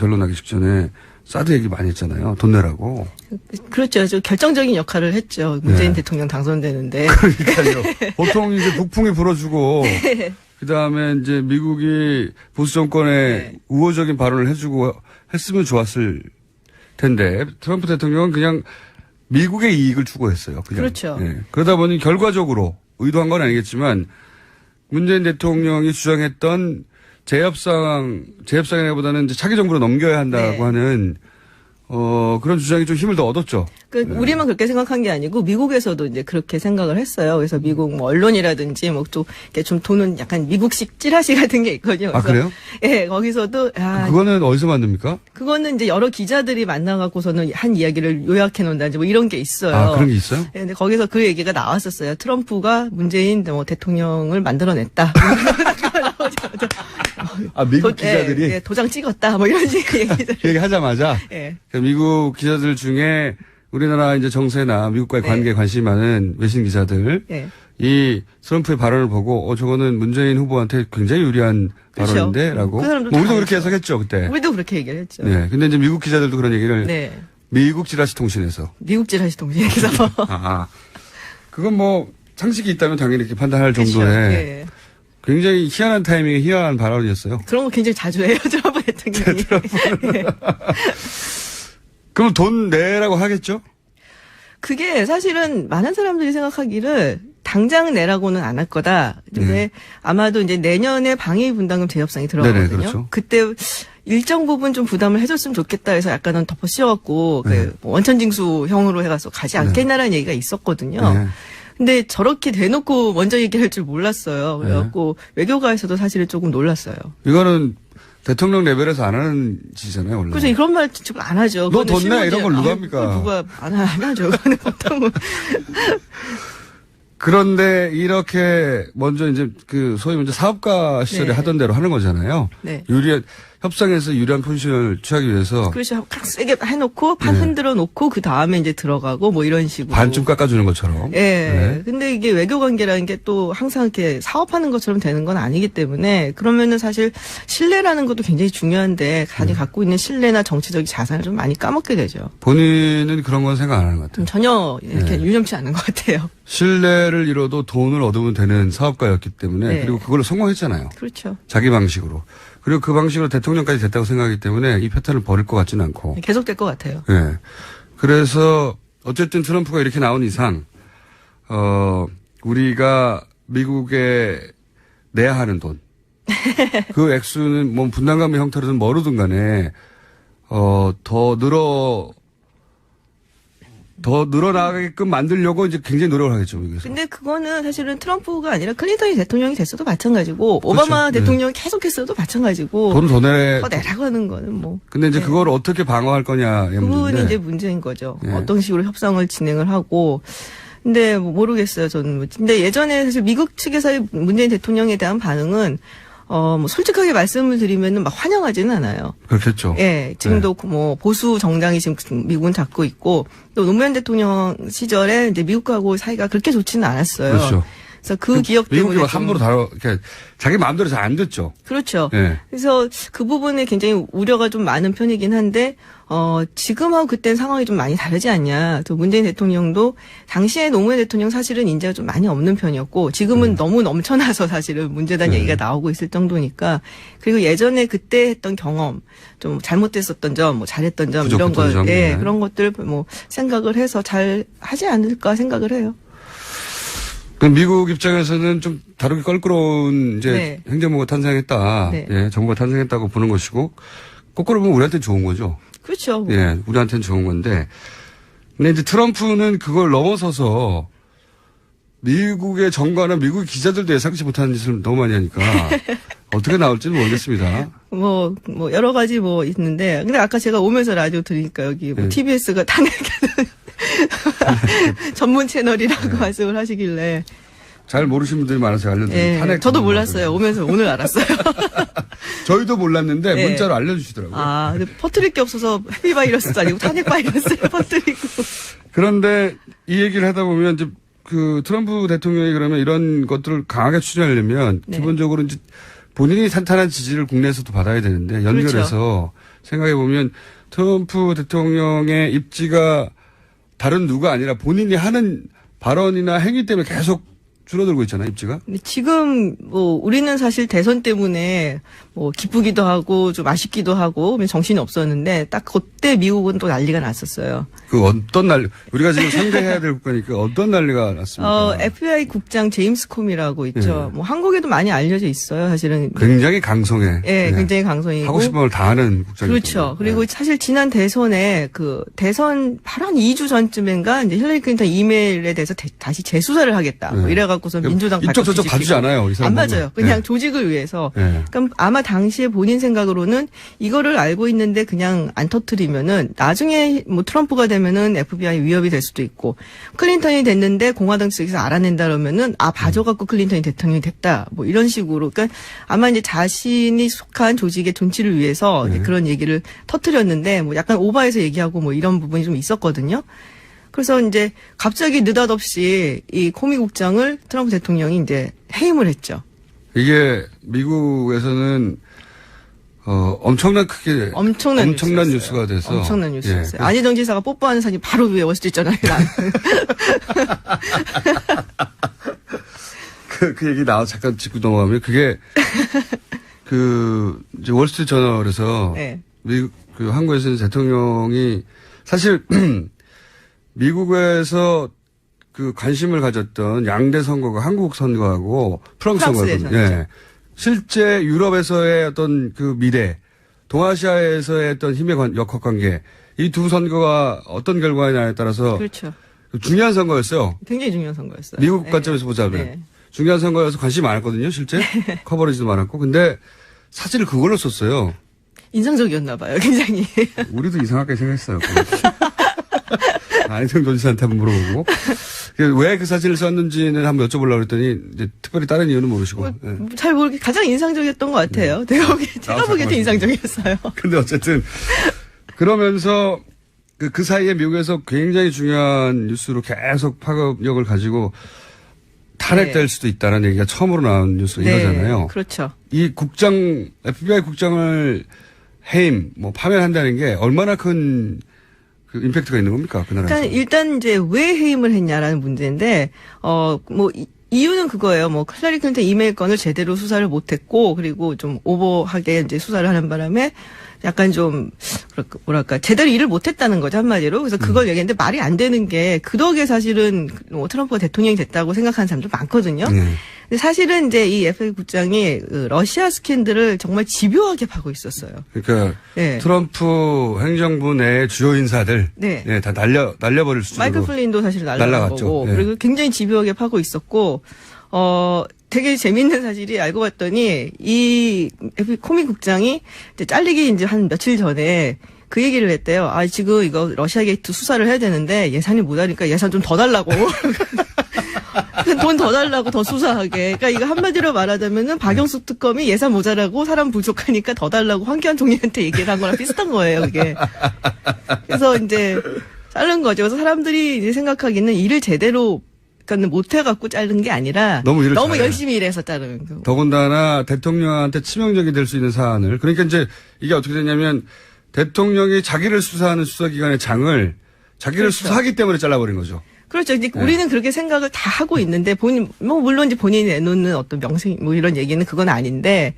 결론 나기 직전에 사드 얘기 많이 했잖아요. 돈 내라고. 그렇죠. 아주 결정적인 역할을 했죠. 문재인 대통령 당선되는데. 그러니까요. 보통 이제 북풍이 불어주고 그 다음에 이제 미국이 보수 정권에 우호적인 발언을 해주고 했으면 좋았을 텐데 트럼프 대통령은 그냥 미국의 이익을 추구했어요. 그냥. 그렇죠. 그러다 보니 결과적으로 의도한 건 아니겠지만 문재인 대통령이 주장했던 재협상이라기보다는 이제 차기 정부로 넘겨야 한다고 하는 그런 주장이 좀 힘을 더 얻었죠. 우리만 그렇게 생각한 게 아니고 미국에서도 이제 그렇게 생각을 했어요. 그래서 미국 뭐 언론이라든지 뭐 또 이렇게 좀 도는 약간 미국식 찌라시 같은 게 있거든요. 아, 그래요? 예, 거기서도 그거는 어디서 만듭니까? 그거는 이제 여러 기자들이 만나갖고서는 한 이야기를 요약해 놓는다든지 뭐 이런 게 있어요. 아, 그런 게 있어요? 예, 근데 거기서 그 얘기가 나왔었어요. 트럼프가 문재인 뭐 대통령을 만들어냈다. 아, 미국 기자들이? 예, 도장 찍었다. 뭐 이런 식의 얘기들. 얘기하자마자? 예. 미국 기자들 중에 우리나라 이제 정세나 미국과의 관계에 관심이 많은 외신 기자들. 이 트럼프의 발언을 보고, 저거는 문재인 후보한테 굉장히 유리한 그렇죠. 발언인데? 라고. 그 사람도 뭐 우리도 다 그렇게 알죠. 해석했죠, 그때. 우리도 그렇게 얘기를 했죠. 네. 근데 이제 미국 기자들도 그런 얘기를. 네. 미국 지라시 통신에서. 미국 지라시 통신에서. 그건 뭐 상식이 있다면 당연히 이렇게 판단할 그렇죠. 정도의 예. 굉장히 희한한 타이밍에 희한한 발언이었어요. 그런 거 굉장히 자주 해요, 트럼프 대통령이. 예. 그럼 돈 내라고 하겠죠? 그게 사실은 많은 사람들이 생각하기를 당장 내라고는 안 할 거다. 근데 아마도 이제 내년에 방위 분담금 재협상이 들어가거든요. 네네, 그렇죠. 그때 일정 부분 좀 부담을 해줬으면 좋겠다 해서 약간은 덮어 씌워갖고 그 원천징수형으로 해가서 가지 않겠나라는 얘기가 있었거든요. 근데 저렇게 대놓고 먼저 얘기할 줄 몰랐어요. 그래갖고 외교가에서도 사실은 조금 놀랐어요. 이거는 대통령 레벨에서 안 하는 짓이잖아요, 원래. 그래서 이런 말 지금 안 하죠. 너 돈 내? 이런 걸 누가 합니까? 누가 안 하죠. 그거는 보통은. 그런데 이렇게 먼저 이제 그 소위 먼저 사업가 시절에 하던 대로 하는 거잖아요. 네. 협상에서 유리한 포지션을 취하기 위해서. 그렇죠. 세게 해놓고 판 흔들어 놓고 그 다음에 이제 들어가고 뭐 이런 식으로. 반쯤 깎아주는 것처럼. 예. 네. 근데 이게 외교 관계라는 게 또 항상 이렇게 사업하는 것처럼 되는 건 아니기 때문에 그러면은 사실 신뢰라는 것도 굉장히 중요한데 자기 갖고 있는 신뢰나 정치적인 자산을 좀 많이 까먹게 되죠. 본인은 그런 건 생각 안 하는 것 같아요. 전혀 이렇게 유념치 않은 것 같아요. 신뢰를 잃어도 돈을 얻으면 되는 사업가였기 때문에 그리고 그걸로 성공했잖아요. 그렇죠. 자기 방식으로. 그리고 그 방식으로 대통령까지 됐다고 생각하기 때문에 이 패턴을 버릴 것 같지는 않고. 계속될 것 같아요. 네. 그래서 어쨌든 트럼프가 이렇게 나온 이상 우리가 미국에 내야 하는 돈. 그 액수는 뭐 분담금의 형태로든 뭐로든 간에 더 늘어나게끔 만들려고 이제 굉장히 노력을 하겠죠, 미국에서. 근데 그거는 사실은 트럼프가 아니라 클린턴이 대통령이 됐어도 마찬가지고, 오바마 그렇죠. 대통령이 계속했어도 마찬가지고. 돈 더 내라고 하는 거는 뭐. 근데 이제 그걸 어떻게 방어할 거냐의 그 부분이 문제인데. 이제 문제인 거죠. 어떤 식으로 협상을 진행을 하고. 근데 뭐 모르겠어요, 저는. 근데 예전에 사실 미국 측에서의 문재인 대통령에 대한 반응은 뭐 솔직하게 말씀을 드리면은 막 환영하지는 않아요. 그렇겠죠. 예, 지금도 뭐 보수 정당이 지금 미국은 잡고 있고 또 노무현 대통령 시절에 이제 미국하고 사이가 그렇게 좋지는 않았어요. 그렇죠. 그래서 그 기억 때문에 미국이 함부로 이렇게 자기 마음대로 잘 안 듣죠. 그렇죠. 예. 그래서 그 부분에 굉장히 우려가 좀 많은 편이긴 한데 지금하고 그때는 상황이 좀 많이 다르지 않냐. 또 문재인 대통령도 당시에 노무현 대통령 사실은 인재가 좀 많이 없는 편이었고 지금은 너무 넘쳐나서 사실은 문제단 얘기가 나오고 있을 정도니까 그리고 예전에 그때 했던 경험 좀 잘못됐었던 점, 뭐 잘했던 점 이런 걸 그런 것들 뭐 생각을 해서 잘 하지 않을까 생각을 해요. 미국 입장에서는 좀 다르게 껄끄러운 이제 행정부가 탄생했다. 예, 정부가 탄생했다고 보는 것이고 거꾸로 보면 우리한테는 좋은 거죠. 그렇죠. 예, 우리한테는 좋은 건데. 근데 이제 트럼프는 그걸 넘어서서 미국의 정가나 미국 기자들도 예상치 못하는 짓을 너무 많이 하니까 어떻게 나올지는 모르겠습니다. 뭐 여러 가지 뭐 있는데 근데 아까 제가 오면서 라디오 들으니까 여기 뭐 TBS가 탄핵하는 전문 채널이라고 말씀을 하시길래 잘 모르시는 분들이 많아서 알려드리는 탄핵. 저도 몰랐어요. 오면서 오늘 알았어요. 저희도 몰랐는데 문자로 알려주시더라고요. 아, 근데 퍼뜨릴 게 없어서 해피바이러스도 아니고 탄핵 바이러스를 퍼뜨리고. 그런데 이 얘기를 하다 보면 이제 그 트럼프 대통령이 그러면 이런 것들을 강하게 추진하려면 기본적으로 이제 본인이 탄탄한 지지를 국내에서도 받아야 되는데 연결해서 생각해 보면 트럼프 대통령의 입지가 다른 누가 아니라 본인이 하는 발언이나 행위 때문에 계속 줄어들고 있잖아요, 입지가. 근데 지금 뭐 우리는 사실 대선 때문에 뭐 기쁘기도 하고 좀 아쉽기도 하고 정신이 없었는데 딱 그때 미국은 또 난리가 났었어요. 그 어떤 우리가 지금 상대해야 될 국가니까 어떤 난리가 났습니까? FBI 국장 제임스 콤이라고 있죠. 뭐 한국에도 많이 알려져 있어요, 사실은. 굉장히 강성해. 예, 굉장히 강성이고. 하고 싶은 걸 다 하는 국장이죠. 그렇죠. 그리고 사실 지난 대선에 그 대선 바로 한 2주 전쯤인가 이제 힐러리 클린턴 이메일에 대해서 다시 재수사를 하겠다. 뭐 이래갖고서 민주당 이쪽 저쪽 봐주지 않아요. 이 안 사람은. 맞아요. 그냥 조직을 위해서. 그럼 아마 당시에 본인 생각으로는 이거를 알고 있는데 그냥 안 터뜨리면은 나중에 뭐 트럼프가 되면은 FBI 위협이 될 수도 있고 클린턴이 됐는데 공화당 측에서 알아낸다 그러면은 봐줘갖고 클린턴이 대통령이 됐다. 뭐 이런 식으로. 그러니까 아마 이제 자신이 속한 조직의 존치를 위해서 이제 그런 얘기를 터뜨렸는데 뭐 약간 오버해서 얘기하고 뭐 이런 부분이 좀 있었거든요. 그래서 이제 갑자기 느닷없이 이 코미 국장을 트럼프 대통령이 이제 해임을 했죠. 이게 미국에서는 엄청난 크게 엄청난 뉴스가 돼서 엄청난 뉴스였어요. 안희정 지사가 뽀뽀하는 사진 바로 위에 월스트리트저널에 그 얘기 잠깐 짚고 넘어가면 그게 이제 월스트리트저널에서 네. 미국 한국에서는 대통령이 사실 미국에서 그 관심을 가졌던 양대 선거가 한국 선거하고 프랑스 선거거든요. 예. 실제 유럽에서의 어떤 그 미래, 동아시아에서의 어떤 힘의 역학관계, 이 두 선거가 어떤 결과냐에 따라서 그렇죠. 중요한 선거였어요. 굉장히 중요한 선거였어요. 미국 관점에서 보자면. 네. 중요한 선거여서 관심이 많았거든요, 실제. 커버리지도 많았고. 근데 사진을 그걸로 썼어요. 인상적이었나 봐요, 굉장히. 우리도 이상하게 생각했어요. 안희정 도지사한테 한번 물어보고. 왜 그 사진을 썼는지는 한번 여쭤보려고 그랬더니, 이제 특별히 다른 이유는 모르시고. 네. 잘 모르게 가장 인상적이었던 것 같아요. 제가 보기에도 인상적이었어요. 근데 어쨌든, 그러면서 그 사이에 미국에서 굉장히 중요한 뉴스로 계속 파급력을 가지고 탄핵될 수도 있다는 얘기가 처음으로 나온 뉴스가 이거잖아요. 그렇죠. 이 FBI 국장을 해임, 파면한다는 게 얼마나 큰 그 임팩트가 있는 겁니까? 그 나라에서. 그러니까 일단 이제 왜 해임을 했냐라는 문제인데, 이유는 그거예요. 힐러리 클린턴 이메일 건을 제대로 수사를 못했고, 그리고 좀 오버하게 이제 수사를 하는 바람에 약간 좀, 제대로 일을 못했다는 거죠, 한마디로. 그래서 그걸 얘기했는데 말이 안 되는 게, 그 덕에 사실은 트럼프가 대통령이 됐다고 생각하는 사람도 많거든요. 근데 사실은 이제 이 FBI 국장이 러시아 스캔들을 정말 집요하게 파고 있었어요. 그러니까 네. 트럼프 행정부 내 주요 인사들 다 날려버릴 수준으로 마이클 플린도 사실 날라갔고 그리고 굉장히 집요하게 파고 있었고 되게 재밌는 사실이 알고 봤더니 이 코미 국장이 이제 잘리기 이제 한 며칠 전에 그 얘기를 했대요. 지금 이거 러시아 게이트 수사를 해야 되는데 예산이 모자니까 예산 좀 더 달라고. 돈 더 달라고 더 수사하게. 그러니까 이거 한마디로 말하자면은 박영수 특검이 예산 모자라고 사람 부족하니까 더 달라고 황교안 총리한테 얘기를 한 거랑 비슷한 거예요, 그게. 그래서 이제 자른 거죠. 그래서 사람들이 이제 생각하기는 일을 제대로 그러니까 못 해갖고 자른 게 아니라 너무 열심히 일해서 자른 거. 더군다나 대통령한테 치명적이 될 수 있는 사안을 그러니까 이제 이게 어떻게 되냐면 대통령이 자기를 수사하는 수사기관의 장을 자기를 그렇죠. 수사하기 때문에 잘라버린 거죠. 그렇죠. 이제 우리는 그렇게 생각을 다 하고 있는데 물론 이제 본인이 내놓는 어떤 명칭 이런 얘기는 그건 아닌데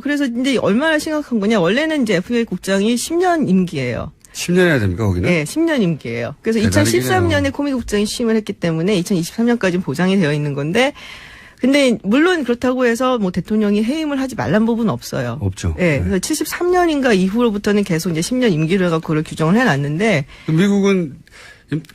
그래서 이제 얼마나 심각한 거냐. 원래는 이제 FBI 국장이 10년 임기예요. 10년 해야 됩니까, 거기는? 네, 10년 임기예요. 그래서 대단하긴 2013년에 코미 국장이 취임을 했기 때문에 2023년까지 보장이 되어 있는 건데 근데 물론 그렇다고 해서 대통령이 해임을 하지 말란 부분은 없어요. 없죠. 네. 그래서 73년인가 이후로부터는 계속 이제 10년 임기를 해갖고 그걸 규정을 해놨는데 미국은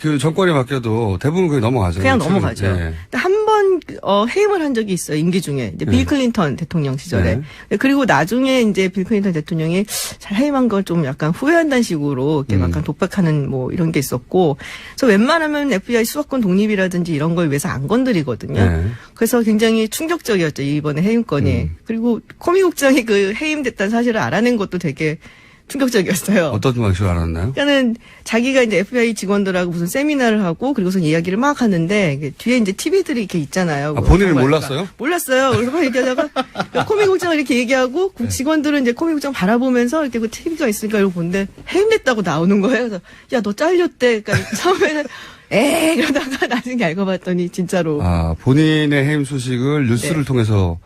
그 정권이 바뀌어도 대부분 그게 넘어가죠. 그냥 넘어가죠. 네. 한 번 해임을 한 적이 있어요. 임기 중에 이제 빌 클린턴 대통령 시절에. 그리고 나중에 이제 빌 클린턴 대통령이 잘 해임한 걸 좀 약간 후회한다는 식으로 이렇게 약간 독박하는 이런 게 있었고, 그래서 웬만하면 FBI 수사권 독립이라든지 이런 걸 위해서 안 건드리거든요. 그래서 굉장히 충격적이었죠 이번에 해임건이. 그리고 코미 국장이 그 해임됐다는 사실을 알아낸 것도 되게 충격적이었어요. 어떤 방식으로 알았나요? 그러니까는 자기가 이제 FBI 직원들하고 무슨 세미나를 하고 그리고서 이야기를 막 하는데 이게 뒤에 이제 TV들이 이렇게 있잖아요. 아, 본인은 몰랐어요? 몰랐어요. 그래서 막 얘기하다가 코미국장을 이렇게 얘기하고 그 직원들은 이제 코미국장 바라보면서 이렇게 그 TV가 있으니까 이러고 보는데 해임됐다고 나오는 거예요. 그래서 야, 너 잘렸대. 그러니까 처음에는 이러다가 나중에 알고 봤더니 진짜로. 아, 본인의 해임 소식을 뉴스를 통해서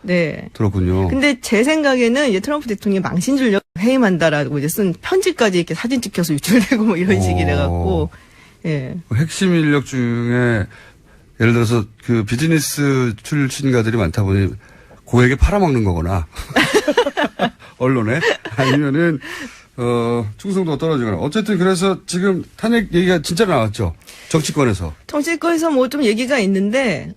들었군요. 근데 제 생각에는 이제 트럼프 대통령이 망신 주려고 해임한다라고 이제 쓴 편지까지 이렇게 사진 찍혀서 유출되고 뭐 이런 식이래 갖고. 예. 핵심 인력 중에 예를 들어서 그 비즈니스 출신가들이 많다 보니 고액에 팔아먹는 거거나 언론에 아니면은 충성도가 떨어지거나 어쨌든 그래서 지금 탄핵 얘기가 진짜 나왔죠. 정치권에서 뭐 좀 얘기가 있는데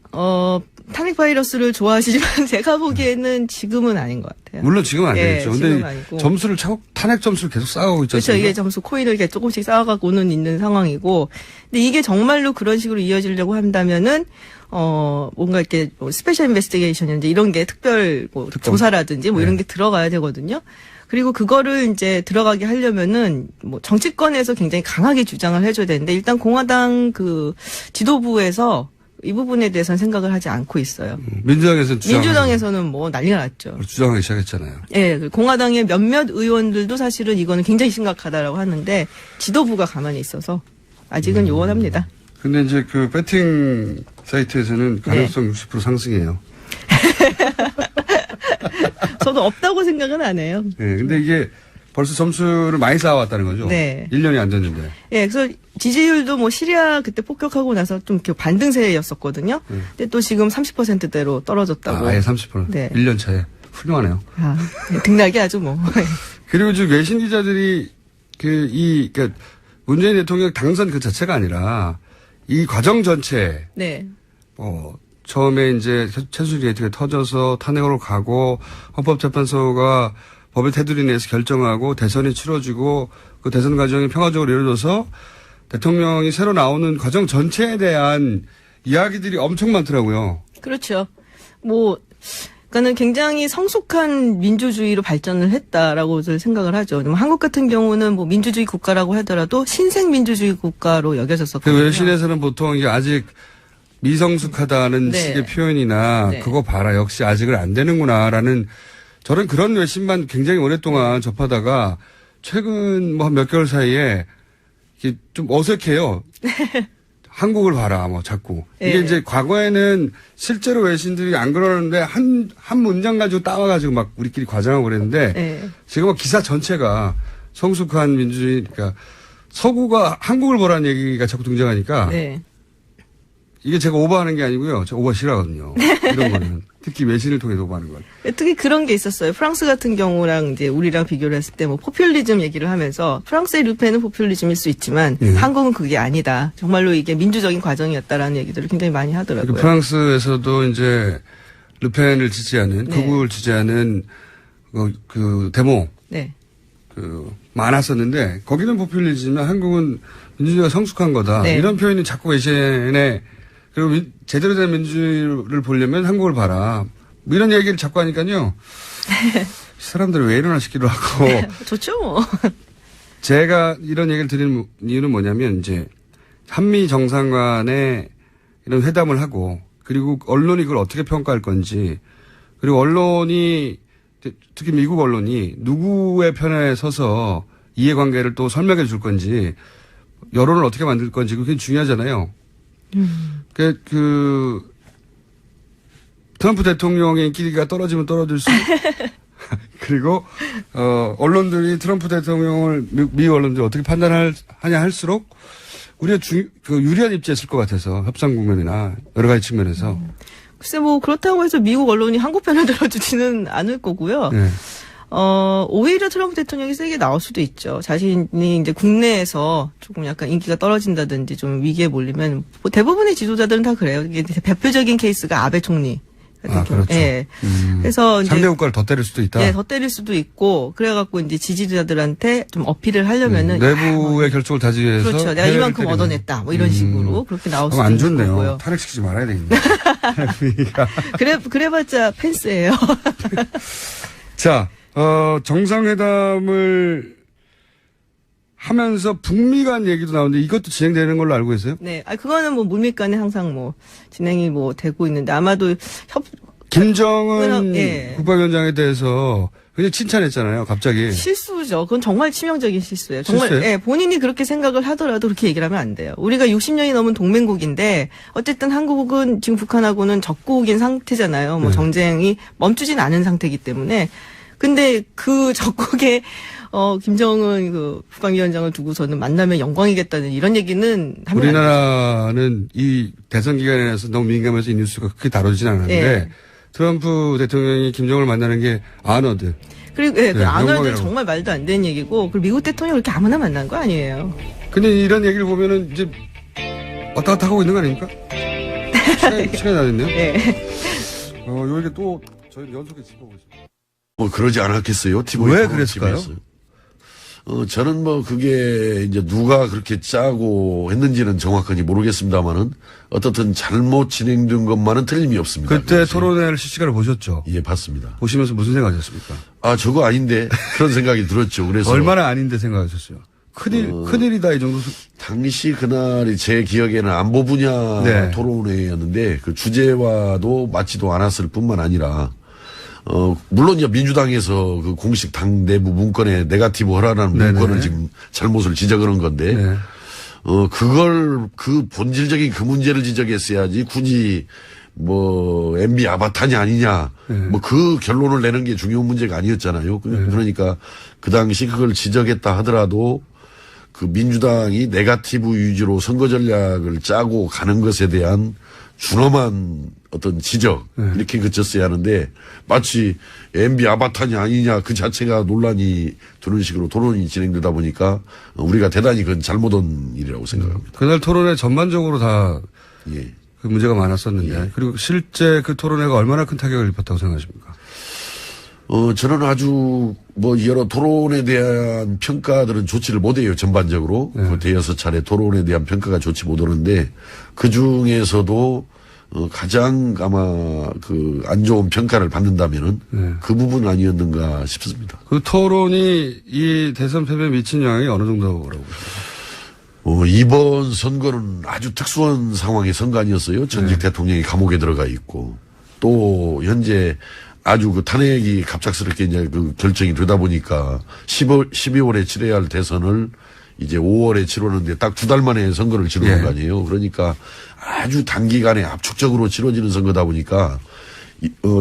탄핵 바이러스를 좋아하시지만 제가 보기에는 지금은 아닌 것 같아요. 물론 지금은 안 되겠죠. 근데 아니고. 점수를 탄핵 점수를 계속 쌓아가고 있지 않습니까? 그렇죠. 이게 점수 코인을 이렇게 조금씩 쌓아가고는 있는 상황이고, 근데 이게 정말로 그런 식으로 이어지려고 한다면은 뭔가 이렇게 뭐 스페셜 인베스티게이션이나 이런 게 특별 뭐 조사라든지 뭐 이런 게 들어가야 되거든요. 그리고 그거를 이제 들어가게 하려면은 뭐 정치권에서 굉장히 강하게 주장을 해줘야 되는데 일단 공화당 그 지도부에서 이 부분에 대해서는 생각을 하지 않고 있어요. 민주당에서는 뭐 난리가 났죠. 주장하기 시작했잖아요. 예, 공화당의 몇몇 의원들도 사실은 이거는 굉장히 심각하다라고 하는데 지도부가 가만히 있어서 아직은 요원합니다. 근데 이제 그 배팅 사이트에서는 가능성 60% 상승이에요. 저도 없다고 생각은 안 해요. 네, 근데 이게 벌써 점수를 많이 쌓아왔다는 거죠. 네. 1년이 안 됐는데. 예, 그래서 지지율도 뭐 시리아 그때 폭격하고 나서 좀 반등세였었거든요. 근데 또 지금 30%대로 떨어졌다고. 아예 30%. 네. 1년 차에. 훌륭하네요. 등락이 아주 뭐. 그리고 지금 외신 기자들이 그러니까 문재인 대통령 당선 그 자체가 아니라 이 과정 전체. 네. 처음에 이제 최순실 게이트가 터져서 탄핵으로 가고 헌법재판소가 법의 테두리 내에서 결정하고 대선이 치러지고 그 대선 과정이 평화적으로 이루어져서 대통령이 새로 나오는 과정 전체에 대한 이야기들이 엄청 많더라고요. 그렇죠. 그러니까는 굉장히 성숙한 민주주의로 발전을 했다라고 생각을 하죠. 한국 같은 경우는 뭐 민주주의 국가라고 하더라도 신생 민주주의 국가로 여겨졌었거든요. 그 외신에서는 보통 이게 아직 미성숙하다는 식의 표현이나 그거 봐라 역시 아직은 안 되는구나라는 저는 그런 외신만 굉장히 오랫동안 접하다가 최근 뭐 몇 개월 사이에 이게 좀 어색해요. 한국을 봐라 뭐 자꾸. 이게 이제 과거에는 실제로 외신들이 안 그러는데 한 문장 가지고 따와가지고 막 우리끼리 과장하고 그랬는데 지금 기사 전체가 성숙한 민주주의 그러니까 서구가 한국을 보라는 얘기가 자꾸 등장하니까 이게 제가 오버하는 게 아니고요. 제가 오버 싫어하거든요. 이런 거는. 특히 외신을 통해서 오버하는 건. 특히 그런 게 있었어요. 프랑스 같은 경우랑 이제 우리랑 비교를 했을 때 뭐 포퓰리즘 얘기를 하면서 프랑스의 르펜은 포퓰리즘일 수 있지만 한국은 그게 아니다. 정말로 이게 민주적인 과정이었다라는 얘기들을 굉장히 많이 하더라고요. 프랑스에서도 이제 르펜을 지지하는 극우를 지지하는 그 데모 많았었는데 거기는 포퓰리즘이면 한국은 민주주의가 성숙한 거다. 이런 표현이 자꾸 외신에 그리고 제대로 된 민주주의를 보려면 한국을 봐라. 뭐 이런 얘기를 자꾸 하니까요. 사람들이 왜 이러나 싶기도 하고. 좋죠 뭐. 제가 이런 얘기를 드리는 이유는 뭐냐면 이제 한미 정상간에 이런 회담을 하고 그리고 언론이 그걸 어떻게 평가할 건지 그리고 언론이 특히 미국 언론이 누구의 편에 서서 이해관계를 또 설명해 줄 건지 여론을 어떻게 만들 건지 그게 중요하잖아요. 트럼프 대통령의 인기가 떨어지면 떨어질수록 그리고 언론들이 트럼프 대통령을 미국 언론들이 어떻게 판단하냐 할수록 우리가 유리한 입지에 있을 것 같아서 협상 국면이나 여러 가지 측면에서 글쎄 뭐 그렇다고 해서 미국 언론이 한국 편을 들어주지는 않을 거고요. 오히려 트럼프 대통령이 세게 나올 수도 있죠. 자신이 이제 국내에서 조금 약간 인기가 떨어진다든지 좀 위기에 몰리면 뭐 대부분의 지도자들은 다 그래요. 이게 대표적인 케이스가 아베 총리. 그렇죠. 그래서 이제 상대 국가를 더 때릴 수도 있다. 더 때릴 수도 있고 그래갖고 이제 지지자들한테 좀 어필을 하려면은 내부의 결속을 다지기 위해서 그렇죠. 내가 이만큼 얻어냈다. 뭐 이런 식으로 그렇게 나올 수도 안 있는 좋네요. 거고요. 탄핵시키지 말아야 되겠네. 그래봤자 펜스예요. 자. 정상회담을 하면서 북미 간 얘기도 나오는데 이것도 진행되는 걸로 알고 있어요? 네. 그거는 뭐 물밑간에 항상 뭐 진행이 뭐 되고 있는데 아마도 김정은 예. 국방위원장에 대해서 굉장히 칭찬했잖아요, 갑자기. 실수죠. 그건 정말 치명적인 실수예요. 정말 실수예요? 예, 본인이 그렇게 생각을 하더라도 그렇게 얘기를 하면 안 돼요. 우리가 60년이 넘은 동맹국인데 어쨌든 한국은 지금 북한하고는 적국인 상태잖아요. 뭐 정쟁이 멈추진 않은 상태이기 때문에. 근데 그 적국에 김정은 그 국방위원장을 두고서는 만나면 영광이겠다는 이런 얘기는 하면 안 되죠. 우리나라는 이 대선 기간에서 너무 민감해서 이 뉴스가 크게 다뤄지진 않았는데 예. 트럼프 대통령이 김정은을 만나는 게 아너드. 그리고 예, 그 네, 아너드 영광이라고. 정말 말도 안 되는 얘기고 그리고 미국 대통령 그렇게 아무나 만난 거 아니에요. 근데 이런 얘기를 보면은 이제 왔다 갔다 하고 있는 거 아닙니까? 시간이 다 됐네요. 예. 요 얘기 또 저희 연속해 짚어보겠습니다. 뭐 그러지 않았겠어요? TV 왜 토론 그랬을까요? 팀에서. 저는 뭐 그게 이제 누가 그렇게 짜고 했는지는 정확하게 모르겠습니다만은 어떻든 잘못 진행된 것만은 틀림이 없습니다. 그때 그것이. 토론회를 실시간으로 보셨죠? 예, 봤습니다. 보시면서 무슨 생각하셨습니까? 저거 아닌데 그런 생각이 들었죠. 그래서 얼마나 아닌데 생각하셨어요? 큰일이다 이 정도. 당시 그날이 제 기억에는 안보 분야 네. 토론회였는데 그 주제와도 맞지도 않았을 뿐만 아니라 물론 이제 민주당에서 그 공식 당 내부 문건에 네거티브 허라라는 네네. 문건을 지금 잘못을 지적하는 건데 네. 그걸 그 본질적인 그 문제를 지적했어야지 굳이 뭐 MB 아바타냐 아니냐 뭐 그 결론을 내는 게 중요한 문제가 아니었잖아요. 그러니까 그 당시 그걸 지적했다 하더라도 그 민주당이 네거티브 위주로 선거 전략을 짜고 가는 것에 대한 준엄한 어떤 지적 이렇게 그쳤어야 하는데 마치 MB 아바타냐 아니냐 그 자체가 논란이 되는 식으로 토론이 진행되다 보니까 우리가 대단히 그건 잘못한 일이라고 생각합니다. 그날 토론회 전반적으로 다 예. 그 문제가 많았었는데 예. 그리고 실제 그 토론회가 얼마나 큰 타격을 입었다고 생각하십니까? 저는 아주 뭐 여러 토론에 대한 평가들은 좋지를 못해요. 전반적으로. 그 대여섯 차례 토론에 대한 평가가 좋지 못하는데 그 중에서도 가장 아마 그 안 좋은 평가를 받는다면은 그 부분 아니었는가 싶습니다. 그 토론이 이 대선 패배에 미친 영향이 어느 정도라고 보십니까? 이번 선거는 아주 특수한 상황의 선거 아니었어요. 전직 대통령이 감옥에 들어가 있고 또 현재 아주 그 탄핵이 갑작스럽게 이제 그 결정이 되다 보니까 12월에 치러야 할 대선을 이제 5월에 치르는데 딱 2달 만에 선거를 치르는 거 아니에요. 그러니까 아주 단기간에 압축적으로 치러지는 선거다 보니까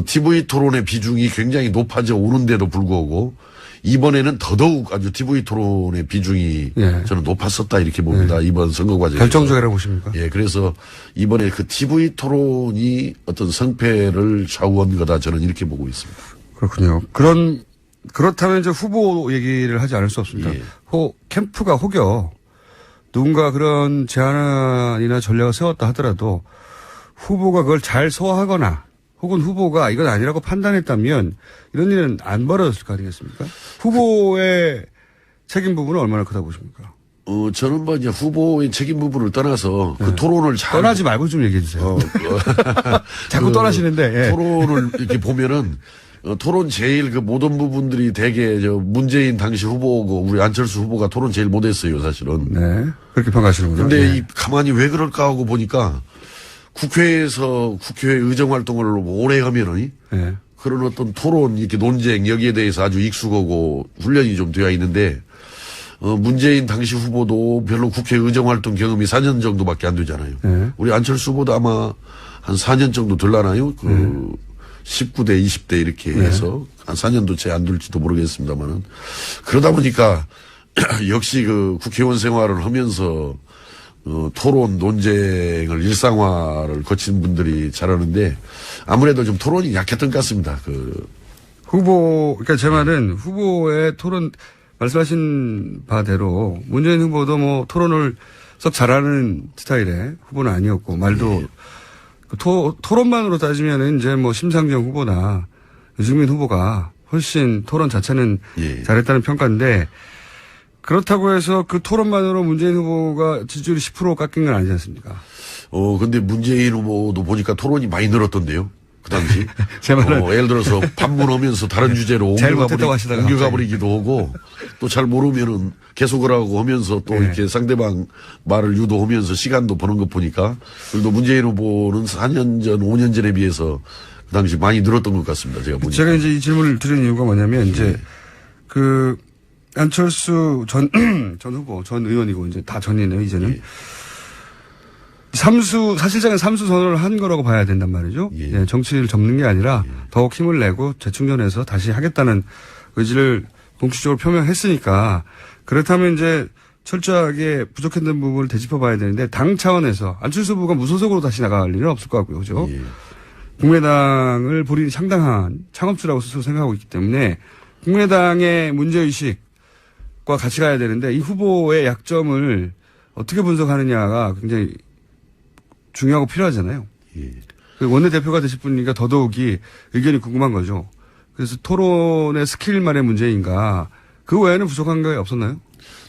TV 토론의 비중이 굉장히 높아져 오는데도 불구하고 이번에는 더더욱 아주 TV 토론의 비중이 저는 높았었다 이렇게 봅니다. 이번 선거 과정에서. 결정적이라고 보십니까? 예, 그래서 이번에 그 TV 토론이 어떤 성패를 좌우한 거다 저는 이렇게 보고 있습니다. 그렇군요. 그렇다면 이제 후보 얘기를 하지 않을 수 없습니다. 예. 캠프가 혹여 누군가 그런 제안이나 전략을 세웠다 하더라도 후보가 그걸 잘 소화하거나 혹은 후보가 이건 아니라고 판단했다면 이런 일은 안 벌어졌을 거 아니겠습니까? 후보의 책임 부분은 얼마나 크다고 보십니까? 저는 뭐 이제 후보의 책임 부분을 떠나서 그 토론을 잘. 떠나지 말고 좀 얘기해 주세요. 자꾸 떠나시는데. 예. 토론을 이렇게 보면은 토론 제일 그 모든 부분들이 대개 문재인 당시 후보고 우리 안철수 후보가 토론 제일 못했어요 사실은. 네. 그렇게 평가하시는군요. 근데 예. 가만히 왜 그럴까 하고 보니까 국회에서 국회 의정 활동을 오래 하면은 예. 그런 어떤 토론 이렇게 논쟁 여기에 대해서 아주 익숙하고 훈련이 좀 되어 있는데 문재인 당시 후보도 별로 국회 의정 활동 경험이 4년 정도밖에 안 되잖아요. 우리 안철수 후보도 아마 한 4년 정도 될라나요? 19대, 20대 이렇게 해서 한 4년도 채 안 될지도 모르겠습니다만은 그러다 보니까 역시 그 국회의원 생활을 하면서 토론 논쟁을 일상화를 거친 분들이 잘하는데 아무래도 좀 토론이 약했던 것 같습니다. 그러니까 제 말은 후보의 토론 말씀하신 바대로 문재인 후보도 뭐 토론을 썩 잘하는 스타일의 후보는 아니었고 말도 토론만으로 따지면은 이제 뭐 심상정 후보나 유승민 후보가 훨씬 토론 자체는 잘했다는 평가인데 그렇다고 해서 그 토론만으로 문재인 후보가 지지율이 10% 깎인 건 아니지 않습니까? 근데 문재인 후보도 보니까 토론이 많이 늘었던데요. 그 당시. 제 말은 예를 들어서 판문하면서 다른 주제로 잘못했다고 하시다가 옮겨가 버리기도 하고 또 잘 모르면은 계속을 하고 하면서 또 네. 이렇게 상대방 말을 유도하면서 시간도 버는 것 보니까 그래도 문재인 후보는 4년 전, 5년 전에 비해서 그 당시 많이 늘었던 것 같습니다. 제가 보니까. 제가 이제 이 질문을 드린 이유가 뭐냐면 이제 그 안철수 전 후보, 전 의원이고 이제 다 전이네요, 이제는. 사실상은 삼수 선언을 한 거라고 봐야 된단 말이죠. 예. 예, 정치를 접는 게 아니라 더욱 힘을 내고 재충전해서 다시 하겠다는 의지를 공식적으로 표명했으니까 그렇다면 이제 철저하게 부족했던 부분을 되짚어 봐야 되는데 당 차원에서 안철수 후보가 무소속으로 다시 나갈 일은 없을 것 같고요. 그죠? 예. 국민의당을 본인이 상당한 창업주라고 스스로 생각하고 있기 때문에 국민의당의 문제의식과 같이 가야 되는데 이 후보의 약점을 어떻게 분석하느냐가 굉장히 중요하고 필요하잖아요. 예. 그 원내대표가 되실 분이니까 더더욱이 의견이 궁금한 거죠. 그래서 토론의 스킬만의 문제인가 그 외에는 부족한 게 없었나요?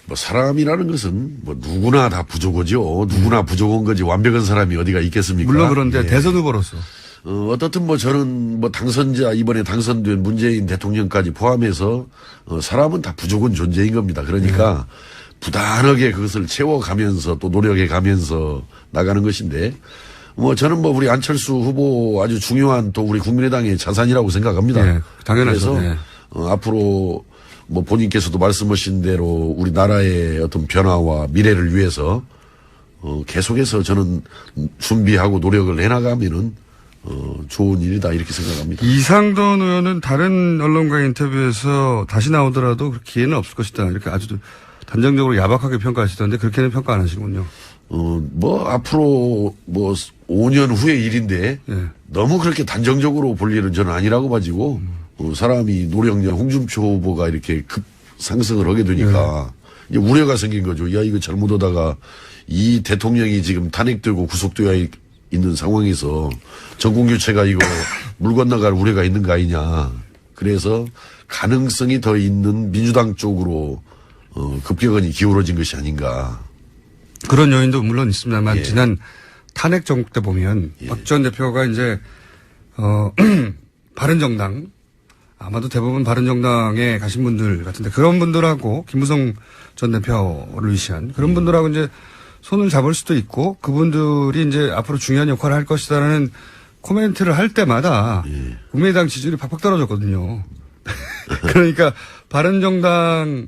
뭐 사람이라는 것은 뭐 누구나 다 부족하죠. 누구나 부족한 거지 완벽한 사람이 어디가 있겠습니까? 물론 그런데 예. 대선 후보로서 어떻든 뭐 저는 뭐 당선자 이번에 당선된 문재인 대통령까지 포함해서 사람은 다 부족한 존재인 겁니다. 그러니까 부단하게 그것을 채워가면서 또 노력해 가면서 나가는 것인데 뭐 저는 뭐 우리 안철수 후보 아주 중요한 또 우리 국민의당의 자산이라고 생각합니다. 예, 당연하죠. 그래서 예. 앞으로 뭐 본인께서도 말씀하신 대로 우리나라의 어떤 변화와 미래를 위해서 계속해서 저는 준비하고 노력을 해나가면은 좋은 일이다 이렇게 생각합니다. 이상돈 의원은 다른 언론과 인터뷰에서 다시 나오더라도 그렇게 기회는 없을 것이다. 이렇게 아주 단정적으로 야박하게 평가하시던데 그렇게는 평가 안 하시군요. 뭐 앞으로 뭐 5년 후의 일인데 예. 너무 그렇게 단정적으로 볼 일은 저는 아니라고 봐지고 사람이 노령력 홍준표 후보가 이렇게 급 상승을 하게 되니까 이제 우려가 생긴 거죠. 야 이거 잘못하다가 이 대통령이 지금 탄핵되고 구속되어 있는 상황에서 정권 교체가 이거 물 건너갈 우려가 있는 거 아니냐. 그래서 가능성이 더 있는 민주당 쪽으로 급격하게 기울어진 것이 아닌가. 그런 요인도 물론 있습니다만 예. 지난 탄핵 정국 때 보면 박 전 대표가 이제 바른정당 아마도 대부분 바른정당에 가신 분들 같은데 그런 분들하고 김무성 전 대표를 위시한 그런 분들하고 이제 손을 잡을 수도 있고 그분들이 이제 앞으로 중요한 역할을 할 것이다라는 코멘트를 할 때마다 국민의당 지지율이 팍팍 떨어졌거든요. 그러니까 바른정당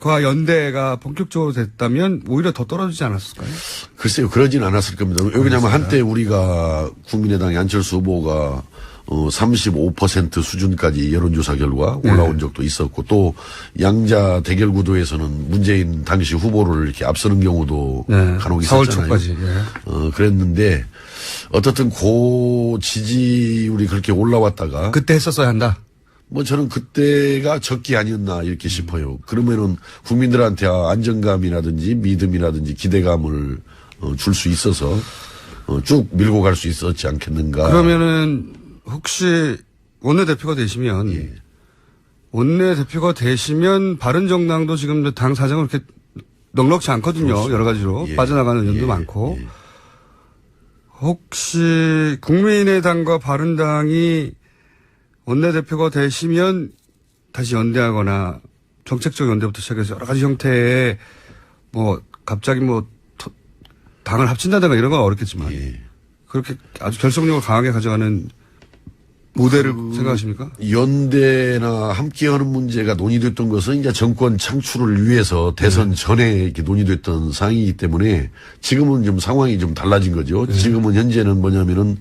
과 연대가 본격적으로 됐다면 오히려 더 떨어지지 않았을까요? 글쎄요, 그러진 않았을 겁니다. 왜냐하면 한때 우리가 국민의당의 안철수 후보가 35% 수준까지 여론조사 결과 올라온 적도 있었고 또 양자 대결 구도에서는 문재인 당시 후보를 이렇게 앞서는 경우도 간혹 4월 있었잖아요. 초까지. 예. 그랬는데 어떻든 고 지지율이 그렇게 올라왔다가 그때 했었어야 한다. 뭐 저는 그때가 적기 아니었나 이렇게 싶어요. 그러면은 국민들한테 안정감이라든지 믿음이라든지 기대감을 줄 수 있어서 쭉 밀고 갈 수 있었지 않겠는가. 그러면은 혹시 원내대표가 되시면 원내대표가 되시면 바른정당도 지금 당 사정은 그렇게 넉넉지 않거든요. 그렇습니다. 여러 가지로 예. 빠져나가는 의원도 예. 많고 예. 혹시 국민의당과 바른당이 원내대표가 되시면 다시 연대하거나 정책적 연대부터 시작해서 여러 가지 형태의 뭐 갑자기 뭐 당을 합친다든가 이런 건 어렵겠지만 그렇게 아주 결속력을 강하게 가져가는 모델을 생각하십니까? 연대나 함께하는 문제가 논의됐던 것은 이제 정권 창출을 위해서 대선 전에 이렇게 논의됐던 사항이기 때문에 지금은 좀 상황이 좀 달라진 거죠. 지금은 현재는 뭐냐면은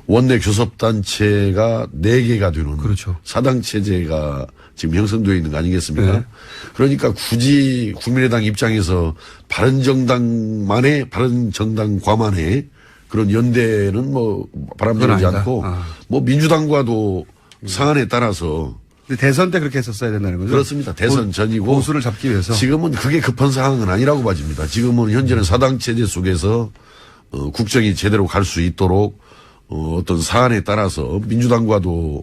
원내 교섭단체가 4개가 되는 그렇죠. 사당 체제가 지금 형성되어 있는 거 아니겠습니까? 그러니까 굳이 국민의당 입장에서 바른정당과만의 그런 연대는 뭐 바람직하지 않고 뭐 민주당과도 사안에 따라서 근데 대선 때 그렇게 했었어야 된다는 거죠? 그렇습니다. 대선 전이고 보수를 잡기 위해서 지금은 그게 급한 상황은 아니라고 봐집니다. 지금은 현재는 사당 체제 속에서 국정이 제대로 갈 수 있도록 어떤 사안에 따라서 민주당과도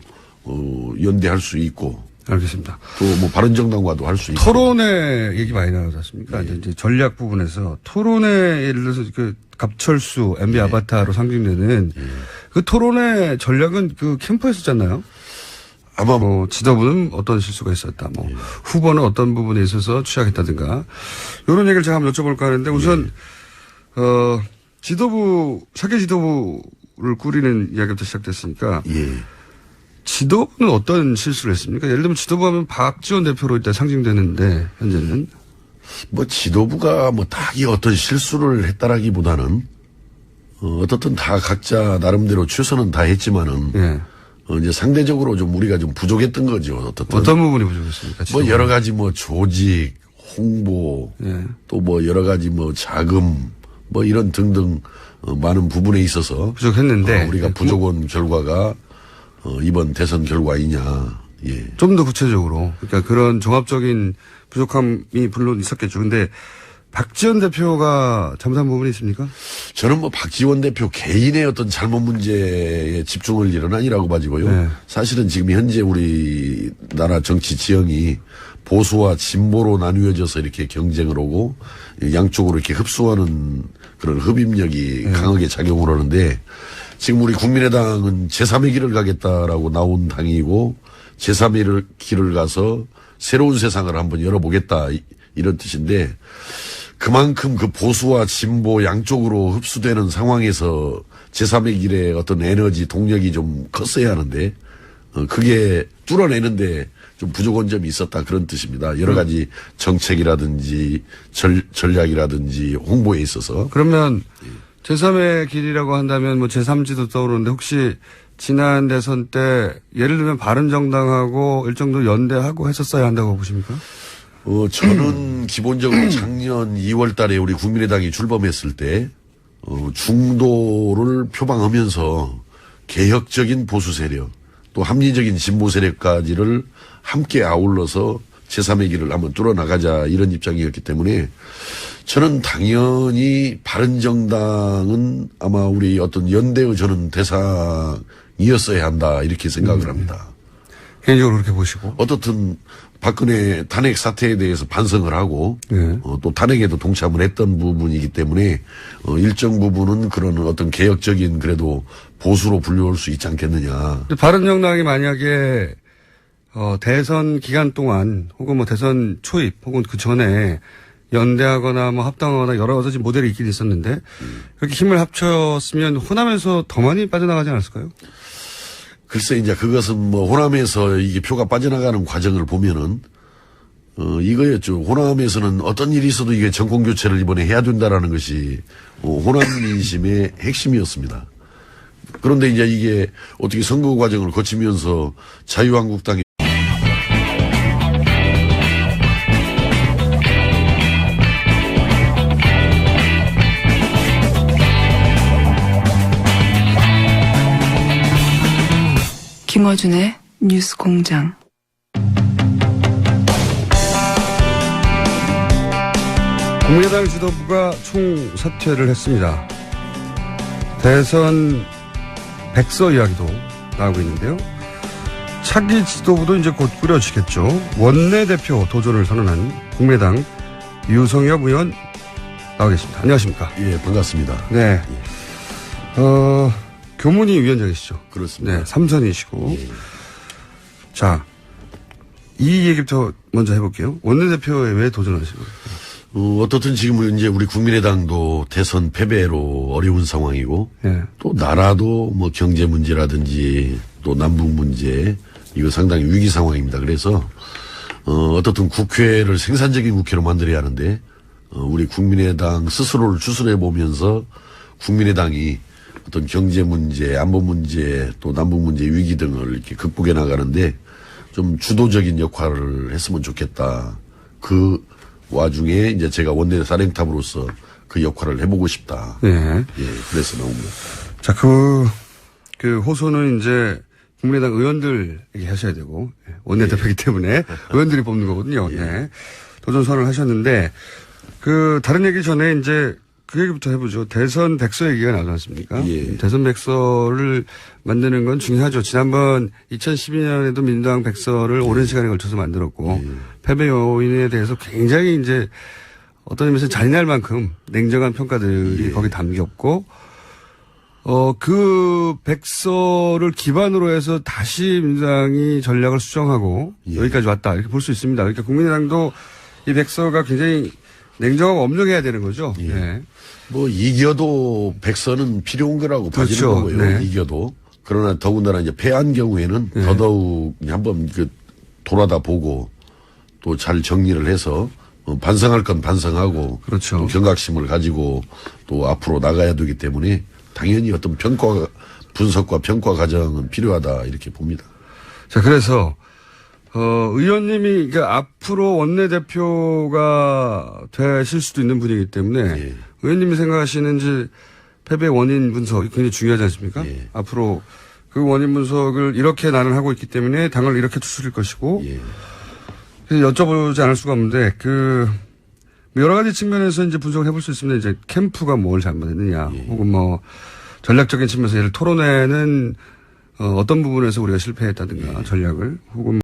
연대할 수 있고 알겠습니다. 또 뭐 바른정당과도 할 수 있고 토론회 얘기 많이 나오지 않습니까? 이제 전략 부분에서 토론회 예를 들어서 그 갑철수 MB 아바타로 상징되는 그 토론의 전략은 그 캠프에서 짰나요? 아마 뭐 지도부는 어떤 실수가 있었다. 뭐 후보는 어떤 부분에 있어서 취약했다든가 이런 얘기를 제가 한번 여쭤볼까 하는데 우선 지도부 사개 지도부를 꾸리는 이야기부터 시작됐으니까 지도부는 어떤 실수를 했습니까? 예를 들면 지도부하면 박지원 대표로 일단 상징되는데 현재는 뭐 지도부가 뭐 딱히 어떤 실수를 했다라기보다는 어떻든 다 각자 나름대로 최선은 다 했지만은 예. 이제 상대적으로 좀 우리가 좀 부족했던 거죠. 어떻든 어떤 부분이 부족했습니까? 뭐 지도부는? 여러 가지 뭐 조직, 홍보, 예. 또 뭐 여러 가지 뭐 자금, 뭐 이런 등등 많은 부분에 있어서 부족했는데 우리가 부족한 결과가 이번 대선 결과이냐. 예. 좀 더 구체적으로 그러니까 그런 종합적인 부족함이 물론 있었겠죠. 근데 박지원 대표가 잘못한 부분이 있습니까? 저는 뭐 박지원 대표 개인의 어떤 잘못 문제에 집중을 일은 아니라고 봐지고요. 네. 사실은 지금 현재 우리나라 정치 지형이 보수와 진보로 나뉘어져서 이렇게 경쟁을 하고 양쪽으로 이렇게 흡수하는 그런 흡입력이 강하게 작용을 하는데 지금 우리 국민의당은 제3의 길을 가겠다라고 나온 당이고 제3의 길을 가서 새로운 세상을 한번 열어보겠다 이런 뜻인데 그만큼 그 보수와 진보 양쪽으로 흡수되는 상황에서 제3의 길의 어떤 에너지 동력이 좀 컸어야 하는데 그게 뚫어내는데 좀 부족한 점이 있었다 그런 뜻입니다. 여러 가지 정책이라든지 전략이라든지 홍보에 있어서. 그러면 제3의 길이라고 한다면 뭐 제3지도 떠오르는데 혹시 지난 대선 때 예를 들면 바른정당하고 일정 정도 연대하고 했었어야 한다고 보십니까? 저는 기본적으로 작년 2월 달에 우리 국민의당이 출범했을 때, 중도를 표방하면서 개혁적인 보수 세력, 또 합리적인 진보 세력까지를 함께 아울러서 제3의 길을 한번 뚫어나가자 이런 입장이었기 때문에 저는 당연히 바른정당은 아마 우리 어떤 연대의 저는 대상이었어야 한다 이렇게 생각을 합니다. 개인적으로 그렇게 보시고. 어떻든 박근혜 탄핵 사태에 대해서 반성을 하고 네. 또 탄핵에도 동참을 했던 부분이기 때문에 일정 부분은 그런 어떤 개혁적인 그래도 보수로 분류할 수 있지 않겠느냐. 바른정당이 만약에 대선 기간 동안 혹은 뭐 대선 초입 혹은 그 전에 연대하거나 뭐 합당하거나 여러 가지 모델이 있긴 있었는데 그렇게 힘을 합쳤으면 호남에서 더 많이 빠져나가지 않았을까요? 글쎄 이제 그것은 뭐 호남에서 이게 표가 빠져나가는 과정을 보면은 이거였죠. 호남에서는 어떤 일이 있어도 이게 정권 교체를 이번에 해야 된다라는 것이 호남 민심의 핵심이었습니다. 그런데 이제 이게 어떻게 선거 과정을 거치면서 자유한국당이 김어준의 뉴스 공장. 국민의당 지도부가 총사퇴를 했습니다. 대선 백서 이야기도 나오고 있는데요. 차기 지도부도 이제 곧 꾸려지겠죠. 원내대표 도전을 선언한 국민의당 유성엽 의원 나와 계십니다. 안녕하십니까? 예, 반갑습니다. 네. 교문위 위원장이시죠? 그렇습니다. 네, 3선이시고. 예. 자, 이 얘기부터 먼저 해볼게요. 원내대표에 왜 도전하시고? 어떻든 지금 이제 우리 국민의당도 대선 패배로 어려운 상황이고 예. 또 나라도 뭐 경제 문제라든지 또 남북 문제 이거 상당히 위기 상황입니다. 그래서 어떻든 국회를 생산적인 국회로 만들어야 하는데 우리 국민의당 스스로를 추스려 보면서 국민의당이 어떤 경제 문제, 안보 문제, 또 남북 문제 위기 등을 이렇게 극복해 나가는데 좀 주도적인 역할을 했으면 좋겠다. 그 와중에 이제 제가 원내 사령탑으로서 그 역할을 해보고 싶다. 예. 예, 그래서 나옵니다. 자, 그 호소는 이제 국민의당 의원들에게 하셔야 되고, 원내대표이기 때문에 의원들이 뽑는 거거든요. 예. 도전 선언을 하셨는데, 다른 얘기 전에 이제 그 얘기부터 해보죠. 대선 백서 얘기가 나오지 않습니까? 예. 대선 백서를 만드는 건 중요하죠. 지난번 2012년에도 민주당 백서를 오랜 시간에 걸쳐서 만들었고, 패배 요인에 대해서 굉장히 이제 어떤 의미에서 잔인할 만큼 냉정한 평가들이 거기 담겼고, 그 백서를 기반으로 해서 다시 민주당이 전략을 수정하고 예. 여기까지 왔다. 이렇게 볼 수 있습니다. 그러니까 국민의당도 이 백서가 굉장히 냉정하고 엄정해야 되는 거죠. 예. 네. 뭐 이겨도 백서는 필요한 거라고 봐지는 그렇죠. 거고요. 네. 이겨도. 그러나 더군다나 이제 패한 경우에는 네. 더더욱 한번 돌아다 보고 또 잘 정리를 해서 반성할 건 반성하고 그렇죠. 또 경각심을 가지고 또 앞으로 나가야 되기 때문에 당연히 어떤 분석과 평가 과정은 필요하다 이렇게 봅니다. 자, 그래서 의원님이 그러니까 앞으로 원내대표가 되실 수도 있는 분이기 때문에 예. 의원님이 생각하시는 이제 패배 원인 분석이 굉장히 중요하지 않습니까? 예. 앞으로 그 원인 분석을 이렇게 나는 하고 있기 때문에 당을 이렇게 추스릴 것이고 예. 그래서 여쭤보지 않을 수가 없는데 여러 가지 측면에서 이제 분석을 해볼 수 있습니다. 이제 캠프가 뭘 잘못했느냐 예. 혹은 뭐 전략적인 측면에서 예를 토론회는 어떤 부분에서 우리가 실패했다든가 전략을 혹은